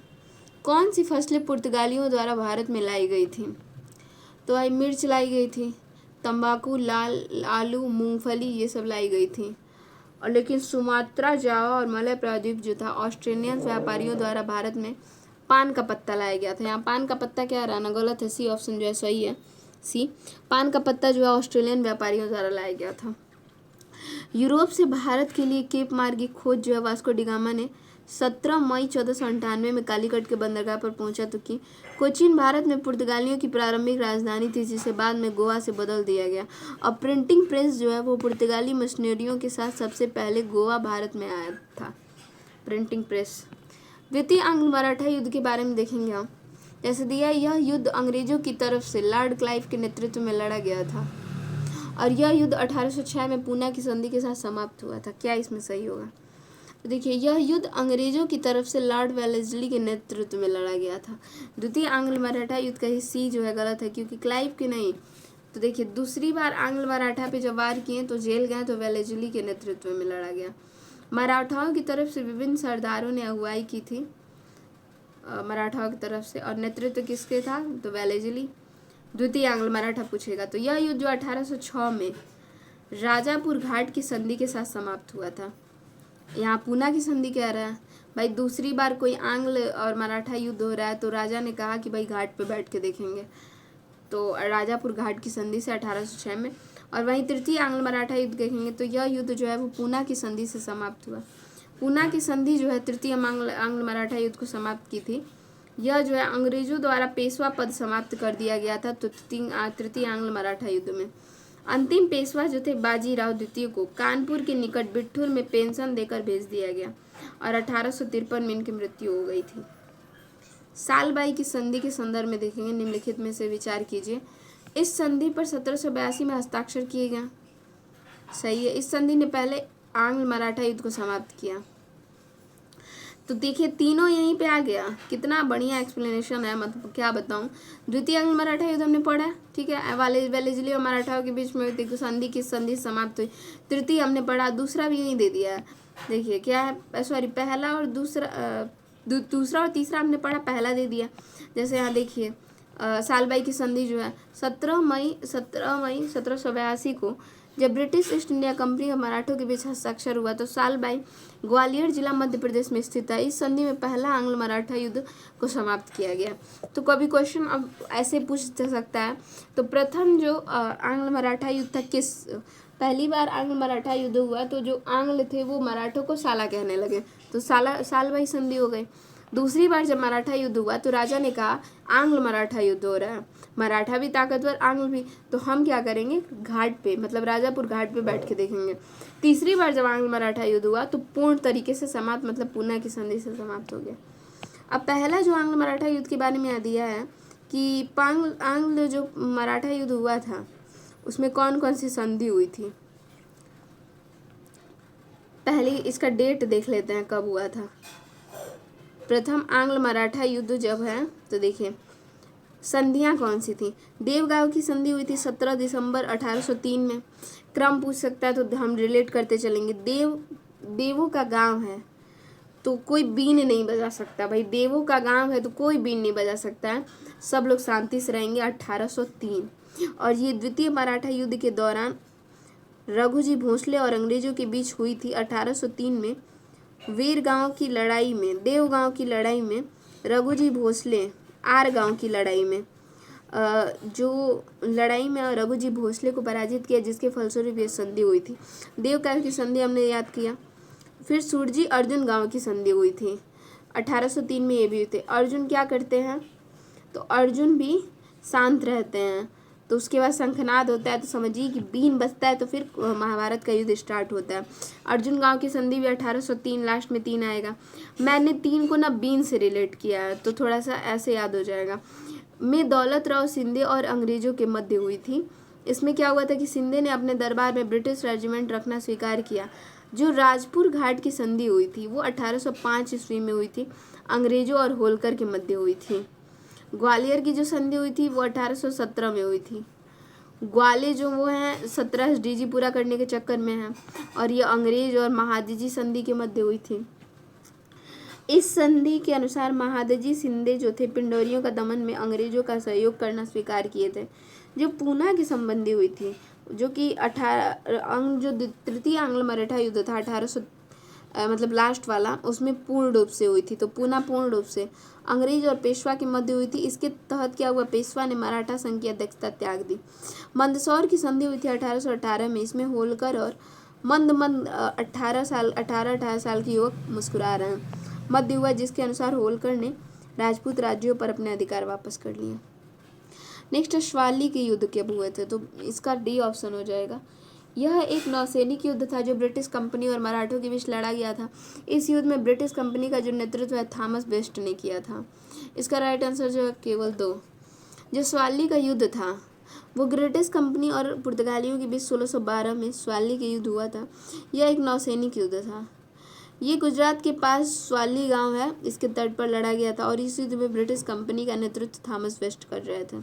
कौन सी फसलें पुर्तगालियों द्वारा भारत में लाई गई थी, तो आई मिर्च लाई गई थी, तंबाकू, लाल आलू, मूंगफली, ये सब लाई गई थी। और लेकिन सुमात्रा, जावा और मलय प्रायद्वीप जो था ऑस्ट्रेलियन व्यापारियों द्वारा भारत में पान का पत्ता लाया गया था। यहाँ पान का पत्ता क्या रहा ना, गलत है, सी ऑप्शन जो है सही है, सी। पान का पत्ता जो है ऑस्ट्रेलियन व्यापारियों द्वारा लाया गया था। यूरोप से भारत के लिए केप मार्ग की खोज जो है वास्को डी गामा ने 17 मई 1498 में कालीकट के बंदरगाह पर पहुंचा। तो कि कोचीन भारत में पुर्तगालियों की प्रारंभिक राजधानी थी, जिसे बाद में गोवा से बदल दिया गया। और प्रिंटिंग प्रेस जो है वो पुर्तगाली मशीनरियों के साथ सबसे पहले गोवा भारत में आया था। Printing press. द्वितीय आंग्ल मराठा युद्ध के बारे में देखेंगे हम। जैसे दिया, यह युद्ध अंग्रेजों की तरफ से लॉर्ड क्लाइव के नेतृत्व में लड़ा गया था और यह युद्ध 1806 में पूना की संधि के साथ समाप्त हुआ था। क्या इसमें सही होगा? तो देखिए, यह युद्ध अंग्रेजों की तरफ से लॉर्ड वेलेस्ली के नेतृत्व में लड़ा गया था। द्वितीय आंग्ल मराठा युद्ध का सी जो है गलत है, क्योंकि क्लाइव के नहीं। तो देखिए, दूसरी बार आंग्ल मराठा पे जब वार किए तो जेल गए, तो वेलेस्ली के नेतृत्व में लड़ा गया। मराठाओं की तरफ से विभिन्न सरदारों ने अगुवाई की थी मराठाओं की तरफ से, और नेतृत्व किसके था? तो वेलेस्ली। द्वितीय आंग्ल मराठा पूछेगा। तो यह युद्ध जो 1806 में राजापुर घाट की संधि के साथ समाप्त हुआ था। यहाँ पूना की संधि कह रहा है भाई, दूसरी बार कोई आंग्ल और मराठा युद्ध हो रहा है, तो राजा ने कहा कि भाई घाट पे बैठ के देखेंगे, तो राजापुर घाट की संधि से 1806 में। और वहीं तृतीय आंग्ल मराठा युद्ध देखेंगे तो यह युद्ध जो है वो पूना की संधि से समाप्त हुआ। पूना की संधि जो है तृतीय आंग्ल मराठा युद्ध को समाप्त की थी। यह जो है अंग्रेजों द्वारा पेशवा पद समाप्त कर दिया गया था तो तृतीय आंग्ल मराठा युद्ध में। अंतिम पेशवा जो थे बाजीराव द्वितीय को कानपुर के निकट बिट्ठूर में पेंशन देकर भेज दिया गया और 1853 में इनकी मृत्यु हो गई थी। सालबाई की संधि के संदर्भ में देखेंगे, निम्नलिखित में से विचार कीजिए। इस संधि पर 1782 में हस्ताक्षर किए गए। सही है। इस संधि ने पहले आंग्ल मराठा युद्ध को समाप्त किया। तो देखिए, तीनों यहीं पे आ गया। कितना बढ़िया एक्सप्लेनेशन है, मतलब क्या बताऊं। द्वितीय आंग्ल मराठा युद्ध हमने पढ़ा, ठीक है, वेलेस्ली और मराठाओं के बीच में संधि की संधि समाप्त हुई। तृतीय हमने पढ़ा, दूसरा भी यहीं दे दिया है। देखिए क्या है, सॉरी, पहला और दूसरा और तीसरा हमने पढ़ा, पहला दे दिया। जैसे यहाँ देखिए, सालबाई की संधि जो है 17 मई 1782 को जब ब्रिटिश ईस्ट इंडिया कंपनी और मराठों के बीच हस्ताक्षर हुआ, तो सालबाई ग्वालियर जिला मध्य प्रदेश में स्थित है। इस संधि में पहला आंग्ल मराठा युद्ध को समाप्त किया गया। तो कभी क्वेश्चन अब ऐसे पूछ सकता है, तो प्रथम जो आंग्ल मराठा युद्ध था, पहली बार आंग्ल मराठा युद्ध हुआ तो जो आंग्ल थे वो मराठों को साला कहने लगे, तो सालबाई संधि हो गई। दूसरी बार जब मराठा युद्ध हुआ तो राजा ने कहा आंग्ल मराठा युद्ध हो रहा है, मराठा भी ताकतवर, आंग्ल भी, तो हम क्या करेंगे, घाट पे, मतलब राजापुर घाट पे बैठ के देखेंगे। तीसरी बार जब आंग्ल मराठा युद्ध हुआ तो पूर्ण तरीके से समाप्त, मतलब पूना की संधि से समाप्त हो गया। अब पहला जो आंग्ल मराठा युद्ध के बारे में दिया है कि आंग्ल जो मराठा युद्ध हुआ था उसमें कौन कौन सी संधि हुई थी। पहले इसका डेट देख लेते हैं कब हुआ था। प्रथम आंग्ल मराठा युद्ध जब है तो देखिए संधियां कौन सी थी। देवगांव की संधि हुई थी 17 दिसंबर 1803 में। क्रम पूछ सकता है तो हम रिलेट करते चलेंगे। देवों का गांव है तो कोई बीन नहीं बजा सकता, भाई देवों का गांव है तो कोई बीन नहीं बजा सकता है, सब लोग शांति से रहेंगे। 1803। और ये द्वितीय मराठा युद्ध के दौरान रघुजी भोसले और अंग्रेजों के बीच हुई थी। 1803 में वीरगांव की लड़ाई में, देवगांव की लड़ाई में रघुजी भोसले, आर गांव की लड़ाई में जो लड़ाई में रघुजी भोसले को पराजित किया, जिसके फलस्वरूप ये संधि हुई थी। देवगांव की संधि हमने याद किया। फिर सूरजी अर्जुन गांव की संधि हुई थी 1803 में, ये भी हुई थी। अर्जुन क्या करते हैं, तो अर्जुन भी शांत रहते हैं, तो उसके बाद शंखनाद होता है, तो समझिए कि बीन बजता है, तो फिर महाभारत का युद्ध स्टार्ट होता है। अर्जुन गांव की संधि भी 1803, लास्ट में 3 आएगा। मैंने 3 को ना बीन से रिलेट किया है तो थोड़ा सा ऐसे याद हो जाएगा। में दौलत राव सिंधे और अंग्रेजों के मध्य हुई थी। इसमें क्या हुआ था कि सिंधे ने अपने दरबार में ब्रिटिश रेजिमेंट रखना स्वीकार किया। जो राजपुर घाट की संधि हुई थी वो 1805 ईस्वी में हुई थी, अंग्रेजों और होलकर के मध्य हुई थी। ग्वालियर की जो संधि हुई थी वो 1817 में हुई थी। ग्वालियर जो वो है 17 डीजी पूरा करने के चक्कर में है, और ये अंग्रेज और महादजी संधि के मध्य हुई थी। इस संधि के अनुसार महादजी सिंधे जो थे पिंडोरियों का दमन में अंग्रेजों का सहयोग करना स्वीकार किए थे। जो पूना की संबंधी हुई थी, जो कि जो तृतीय आंग्ल मराठा युद्ध था 1800 मतलब लास्ट वाला, उसमें पूर्ण रूप से हुई थी। तो पूना पूर्ण रूप से अंग्रेज और पेशवा के मध्य हुई थी। इसके तहत क्या हुआ, पेशवा ने मराठा संघ की अध्यक्षता त्याग दी। मंदसौर की संधि हुई थी 1818 में। इसमें होलकर और मंद 18 साल के युवक मुस्कुरा रहे हैं। मध्य हुआ, जिसके अनुसार होलकर ने राजपूत राज्यों पर अपने अधिकार वापस कर लिए। नेक्स्ट, श्वाली के युद्ध कब हुए थे? तो इसका डी ऑप्शन हो जाएगा। यह एक नौसैनिक युद्ध था जो ब्रिटिश कंपनी और मराठों के बीच लड़ा गया था। इस युद्ध में ब्रिटिश कंपनी का जो नेतृत्व है थॉमस बेस्ट ने किया था। इसका राइट आंसर जो है केवल 2। जो श्वाली का युद्ध था वो ब्रिटिश कंपनी और पुर्तगालियों के बीच 1612 में श्वाली का युद्ध हुआ था। यह एक नौसैनिक युद्ध था। ये गुजरात के पास श्वाली गांव है, इसके तट पर लड़ा गया था और इस युद्ध में ब्रिटिश कंपनी का नेतृत्व थॉमस बेस्ट कर रहे थे।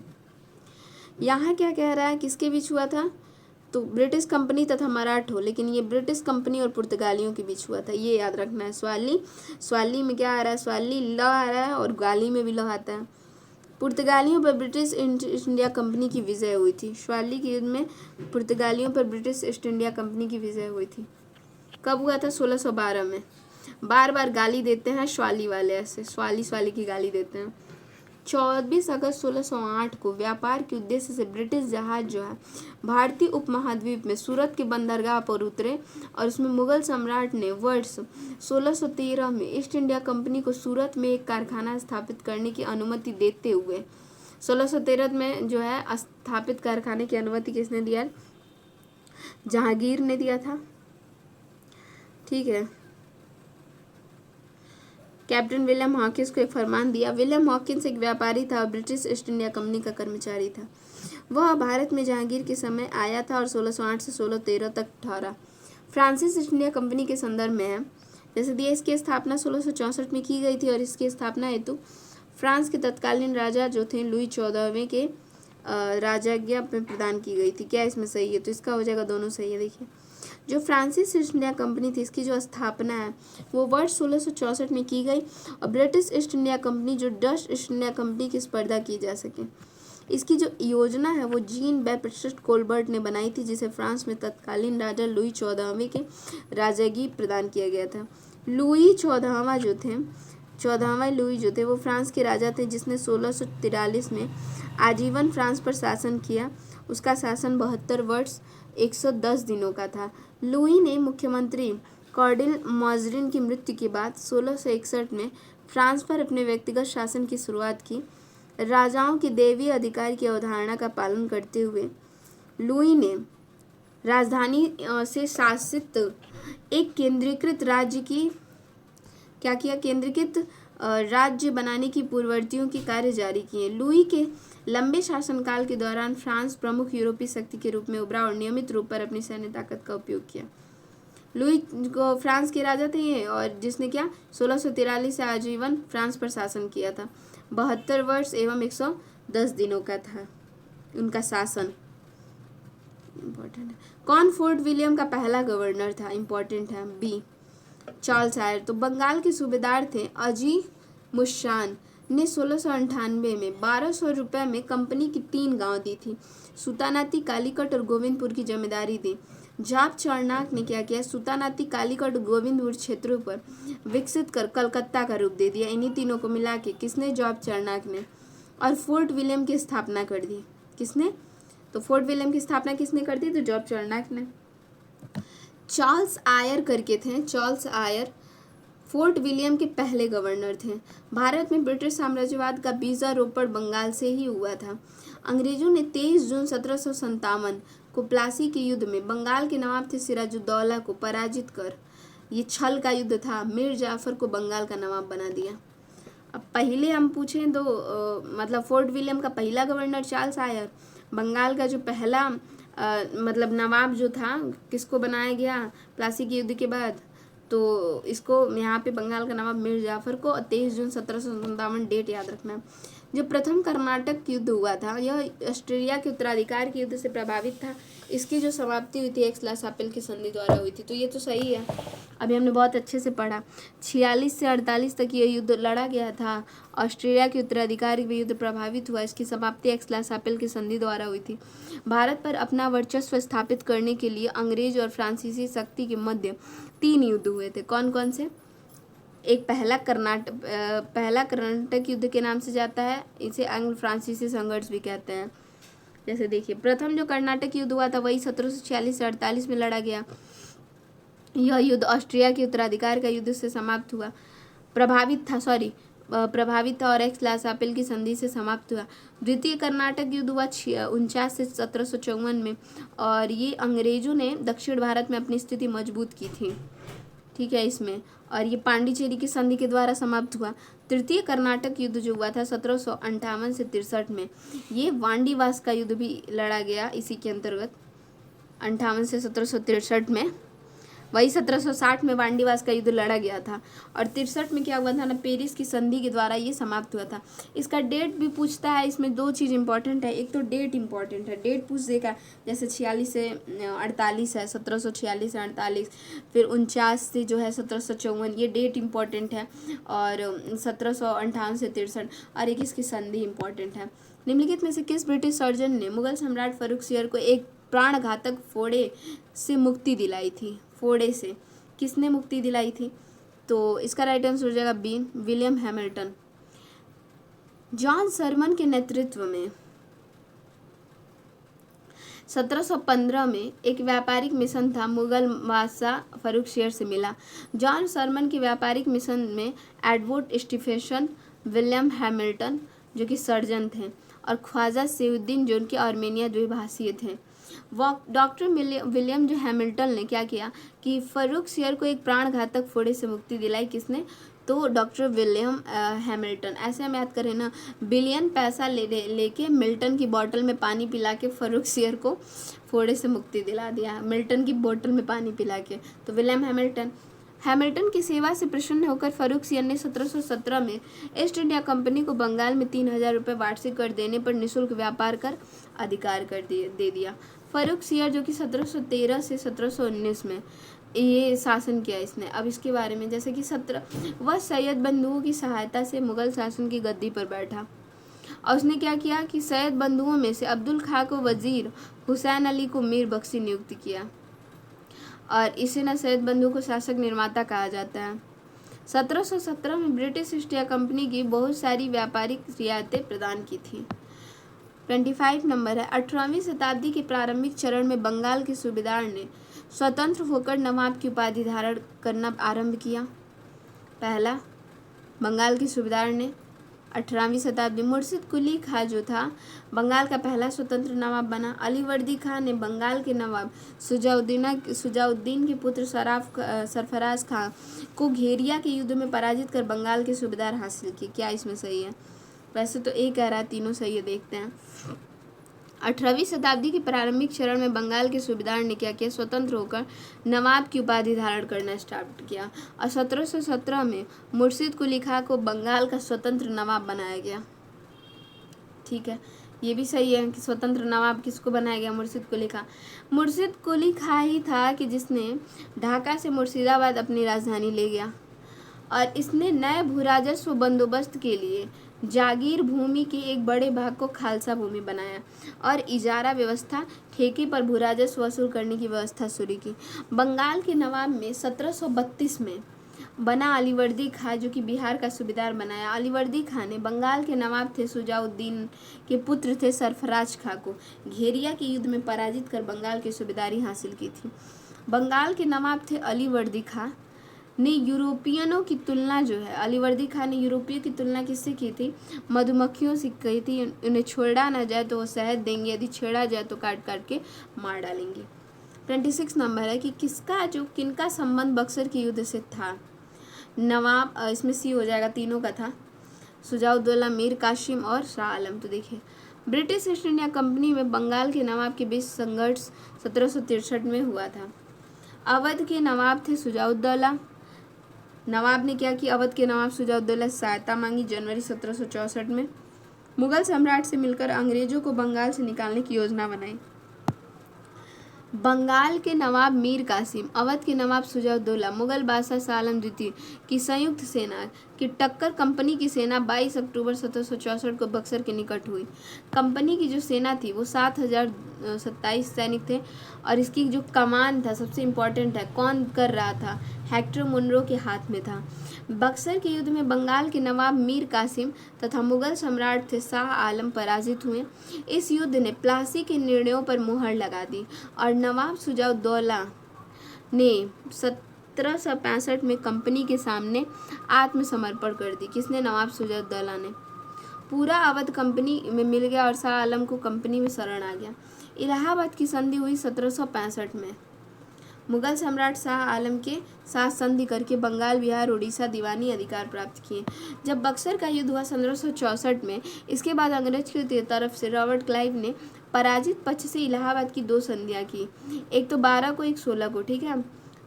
यहाँ क्या कह रहा है, किसके बीच हुआ था? तो ब्रिटिश कंपनी तथा मराठों, लेकिन ये ब्रिटिश कंपनी और पुर्तगालियों के बीच हुआ था, ये याद रखना है। श्वाली में क्या आ रहा है? श्वाली ल आ रहा है और गाली में भी ल आता है। पुर्तगालियों पर ब्रिटिश ईस्ट इंडिया कंपनी की विजय हुई थी। श्वाली के युद्ध में पुर्तगालियों पर ब्रिटिश ईस्ट इंडिया कंपनी की विजय हुई थी। कब हुआ था? 1612 में। बार बार गाली देते हैं श्वाली वाले, ऐसे श्वाली की गाली देते हैं। 24 अगस्त 1608 को व्यापार के उद्देश्य से ब्रिटिश जहाज जो है भारतीय उपमहाद्वीप में सूरत के बंदरगाह पर उतरे और उसमें मुगल सम्राट ने वर्ष 1613 में ईस्ट इंडिया कंपनी को सूरत में एक कारखाना स्थापित करने की अनुमति देते हुए 1613 में जो है स्थापित कारखाने की अनुमति किसने दिया? जहांगीर ने दिया था। ठीक है। कैप्टन विलियम हॉकिंस को एक फरमान दिया। विलियम हॉकिंस एक व्यापारी था और ब्रिटिश ईस्ट इंडिया कंपनी का कर्मचारी था। वह भारत में जहांगीर के समय आया था और 1608 से 1613 तक ठहरा। फ्रांसीसी ईस्ट इंडिया कंपनी के संदर्भ में है, जैसे दिया इसकी स्थापना 1664 में की गई थी और इसकी स्थापना हेतु फ्रांस के तत्कालीन राजा जो थे लुई 14वें के राजाज्ञा में प्रदान की गई थी। क्या इसमें सही है? तो इसका हो जाएगा, दोनों सही है। देखिए, जो फ्रांसीसी ईस्ट इंडिया कंपनी थी इसकी जो स्थापना है वो वर्ष 1664 में की गई और ब्रिटिश ईस्ट इंडिया कंपनी जो डच ईस्ट इंडिया कंपनी की स्पर्धा की जा सके। इसकी जो योजना है वो जीन बैप्टिस्ट कोलबर्ट ने बनाई थी, जिसे फ्रांस में तत्कालीन राजा लुई 14वें के राजागी प्रदान किया गया था। लुई 14वां लुई जो थे वो फ्रांस के राजा थे, जिसने 1643 में आजीवन फ्रांस पर शासन किया। उसका शासन 72 वर्ष 110 दिनों का था। लुई ने मुख्यमंत्री कॉर्डिल मॉजरिन की मृत्यु के बाद 1661 में फ्रांस पर अपने व्यक्तिगत शासन की शुरुआत की। राजाओं के दैवीय अधिकार की अवधारणा का पालन करते हुए लुई ने राजधानी से शासित एक केंद्रीकृत राज्य की क्या किया? केंद्रीकृत राज्य बनाने की पूर्ववर्तियों की कार्य जारी किए। लुई के लंबे शासनकाल के दौरान फ्रांस प्रमुख यूरोपीय शक्ति के रूप में उभरा और नियमित रूप पर अपनी सैन्य ताकत का उपयोग किया। लुई को फ्रांस के राजा थे ये, और जिसने क्या 1643 से आजीवन फ्रांस पर शासन किया था। 72 वर्ष एवं 110 दिनों का था उनका शासन। इम्पोर्टेंट है। कौन फोर्ट विलियम का पहला गवर्नर था? इम्पोर्टेंट है। B, Charles Eyre. तो बंगाल के सूबेदार थे अजी मुशान ने 1698 में 1200 रुपये में कंपनी की 3 गांव दी थी। सुतानाती, कालीकट और गोविंदपुर की जमींदारी दी। जाप चारनाक ने क्या किया? सुतानाती, कालीकट और गोविंदपुर क्षेत्रों पर विकसित कर कलकत्ता का रूप दे दिया। इन्हीं तीनों को मिला के किसने? जॉब चारनाक ने। और फोर्ट विलियम की स्थापना कर दी। किसने? तो फोर्ट विलियम की स्थापना किसने कर दी? तो जॉब चारनाक ने। चार्ल्स आयर करके थे। चार्ल्स आयर फोर्ट विलियम के पहले गवर्नर थे। भारत में ब्रिटिश साम्राज्यवाद का बीजारोपण बंगाल से ही हुआ था। अंग्रेजों ने 23 जून 1757 को प्लासी के युद्ध में बंगाल के नवाब थे सिराजुद्दौला को पराजित कर, ये छल का युद्ध था, मीर जाफर को बंगाल का नवाब बना दिया। अब पहले हम पूछें तो मतलब फोर्ट विलियम का पहला गवर्नर चार्ल्स आयर, बंगाल का जो पहला मतलब नवाब जो था किसको बनाया गया प्लासी के युद्ध के बाद? तो इसको यहाँ पे बंगाल का नवाब मीर जाफर को। 23 जून 1757 डेट याद रखना। जो प्रथम कर्नाटक युद्ध हुआ था यह ऑस्ट्रेलिया के उत्तराधिकार के युद्ध से प्रभावित था। इसकी जो समाप्ति हुई थी एक्स-ला-शापेल की संधि द्वारा हुई थी। तो ये तो सही है, अभी हमने बहुत अच्छे से पढ़ा। 46 से 48 तक ये युद्ध लड़ा गया था। ऑस्ट्रेलिया के उत्तराधिकार पे युद्ध प्रभावित हुआ। इसकी समाप्ति एक्स-ला-शापेल की संधि द्वारा हुई थी। भारत पर अपना वर्चस्व स्थापित करने के लिए अंग्रेज और फ्रांसीसी शक्ति के मध्य 3 युद्ध हुए थे। कौन कौन से? एक पहला कर्नाटक युद्ध के नाम से जाता है, इसे एंग्लो फ्रांसीसी संघर्ष भी कहते हैं। जैसे देखिए, प्रथम जो कर्नाटक युद्ध हुआ था वही 1746 से 48 में लड़ा गया। यह युद्ध ऑस्ट्रिया के उत्तराधिकार का युद्ध से समाप्त हुआ। प्रभावित था और एक्स लासापेल की संधि से समाप्त हुआ। द्वितीय कर्नाटक युद्ध हुआ 49 से 1754 में, और ये अंग्रेजों ने दक्षिण भारत में अपनी स्थिति मजबूत की थी, ठीक है इसमें, और ये पांडिचेरी की संधि के द्वारा समाप्त हुआ। तृतीय कर्नाटक युद्ध जो हुआ था 1758 से 63 में, ये वांडीवास का युद्ध भी लड़ा गया इसी के अंतर्गत, 58 से 1763 में। वही 1760 में वांडीवास का युद्ध लड़ा गया था, और 63 में क्या हुआ था ना, पेरिस की संधि के द्वारा ये समाप्त हुआ था। इसका डेट भी पूछता है, इसमें दो चीज़ इंपॉर्टेंट है, एक तो डेट इंपॉर्टेंट है, डेट पूछ देगा, जैसे 46 से 48 है, 1746 से 48, फिर 49 से जो है 1754, ये डेट इंपॉर्टेंट है, और 1758 से 63, और एक इसकी संधि इंपॉर्टेंट है। निम्नलिखित में से किस ब्रिटिश सर्जन ने मुगल सम्राट फर्रुखसियर को एक प्राणघातक फोड़े से मुक्ति दिलाई थी? फोड़े से किसने मुक्ति दिलाई थी? तो इसका राइट आंसर हो जाएगा B, William Hamilton. John Surman के नेतृत्व में 1715 में एक व्यापारिक मिशन था, मुगल बादशाह फर्रुखसियर से मिला। जॉन सरमन के व्यापारिक मिशन में एडवर्ड स्टीफेंसन, विलियम हैमिल्टन जो कि सर्जन थे, और ख्वाजा सेयुद्दीन जो उनके आर्मेनिया द्विभाषीय थे। डॉक्टर विलियम जो हैमिल्टन ने क्या किया कि फर्रुखसियर को एक प्राणघातक फोड़े से मुक्ति दिलाई। किसने? तो डॉक्टर विलियम हैमिल्टन। ऐसे हम याद करें ना, बिलियन पैसा लेके मिल्टन की बोतल में पानी पिला के फर्रुखसियर को फोड़े से मुक्ति दिला दिया, मिल्टन की बोतल में पानी पिला के, तो विलियम हैमिल्टन की सेवा से प्रसन्न होकर फर्रुखसियर ने 1717 में ईस्ट इंडिया कंपनी को बंगाल में 3000 रुपये वार्षिक कर देने पर निःशुल्क व्यापार कर अधिकार कर दे दिया। फर्रुखसियर जो कि 1713 से 1719 में ये शासन किया इसने। अब इसके बारे में, जैसे कि वह सैयद बंधुओं की सहायता से मुगल शासन की गद्दी पर बैठा, और उसने क्या किया कि सैयद बंधुओं में से अब्दुल खां को वजीर, हुसैन अली को मीर बख्शी नियुक्त किया, और इसे न सैयद बंधु को शासक निर्माता कहा जाता है। 1717 में ब्रिटिश ईस्ट इंडिया कंपनी की बहुत सारी व्यापारिक रियायतें प्रदान की थी। 25 नंबर है, 18वीं शताब्दी के प्रारंभिक चरण में बंगाल के सूबेदार ने स्वतंत्र होकर नवाब की उपाधि धारण करना आरंभ किया। पहला, बंगाल के सूबेदार ने 18वीं शताब्दी, मुर्शिद कुली खां जो था बंगाल का पहला स्वतंत्र नवाब बना। अलीवर्दी खान ने बंगाल के नवाब सुजाउद्दीन के पुत्र सरफराज खां को घेरिया के युद्ध में पराजित कर बंगाल के सूबेदार हासिल किए। क्या इसमें सही है? वैसे तो एक कह रहा है, तीनों सही है, देखते हैं। 18वीं शताब्दी के प्रारंभिक चरण में बंगाल के सूबेदार ने क्या किया? स्वतंत्र होकर नवाब की उपाधि धारण करना स्टार्ट किया, और 1717 में मुर्शिद कुली खां को बंगाल का स्वतंत्र नवाब बनाया गया। ठीक है, ये भी सही है कि स्वतंत्र नवाब किसको बनाया गया? मुर्शिद कुली खां। मुर्शिद कुली खां ही था कि जिसने ढाका से मुर्शिदाबाद अपनी राजधानी ले गया, और इसने नए भूराजस्व बंदोबस्त के लिए जागीर भूमि के एक बड़े भाग को खालसा भूमि बनाया, और इजारा व्यवस्था, ठेके पर भूराजस्व वसूल करने की व्यवस्था शुरू की। बंगाल के नवाब में 1732 में बना अलीवर्दी खां जो कि बिहार का सूबेदार बनाया। अलीवर्दी खां ने बंगाल के नवाब थे सुजाउद्दीन के पुत्र थे सरफराज खां को घेरिया के युद्ध में पराजित कर बंगाल की सूबेदारी हासिल की थी। बंगाल के नवाब थे अलीवर्दी खां ने यूरोपियनों की तुलना जो है, अलीवर्दी खां ने यूरोपियों की तुलना किससे की थी? मधुमक्खियों से की थी। उन्हें छोड़ा ना जाए तो वो शहद देंगे, यदि छेड़ा जाए तो काट काट के मार डालेंगे। 26 नंबर है कि किनका संबंध बक्सर के युद्ध से था? नवाब, इसमें सी हो जाएगा, तीनों का था, सुजाउद्दौला, मीर कासिम और शाह आलम। तो देखिए, ब्रिटिश ईस्ट इंडिया कंपनी में बंगाल के नवाब के बीच संघर्ष 1763 में हुआ था। अवध के नवाब थे सुजाउद्दौला। नवाब ने क्या किया? अवध के नवाब सुजाउद्दौला से सहायता मांगी जनवरी 1764 में। मुगल सम्राट से मिलकर अंग्रेजों को बंगाल से निकालने की योजना बनाई। बंगाल के नवाब मीर कासिम, अवध के नवाब सुजाउद्दौला, मुगल बादशाह शाह आलम द्वितीय की संयुक्त सेना की टक्कर कंपनी की सेना 22 अक्टूबर 1764 को बक्सर के निकट हुई। कंपनी की जो सेना थी वो 7027 सैनिक थे, और इसकी जो कमान था, सबसे इम्पोर्टेंट है, कौन कर रहा था? हेक्टर मुनरो के हाथ में था। बक्सर के युद्ध में बंगाल के नवाब मीर कासिम तथा मुगल सम्राट थे शाह आलम पराजित हुए। इस युद्ध ने प्लासी के निर्णयों पर मुहर लगा दी, और नवाब सुजाउद्दौला ने 1765 में कंपनी के सामने आत्मसमर्पण कर दी। किसने? नवाब सिराजुद्दौला ने। पूरा अवध कंपनी में मिल गया और शाह आलम को कंपनी में शरण आ गया। इलाहाबाद की संधि हुई 1765 में। मुगल सम्राट शाह आलम के साथ संधि करके बंगाल, बिहार, उड़ीसा दीवानी अधिकार प्राप्त किए। जब बक्सर का युद्ध हुआ 1564 में, इसके बाद अंग्रेज की तरफ से रॉबर्ट क्लाइव ने पराजित पक्ष से इलाहाबाद की 2 संधियाँ की, एक तो 12 को, एक 16 को। ठीक है,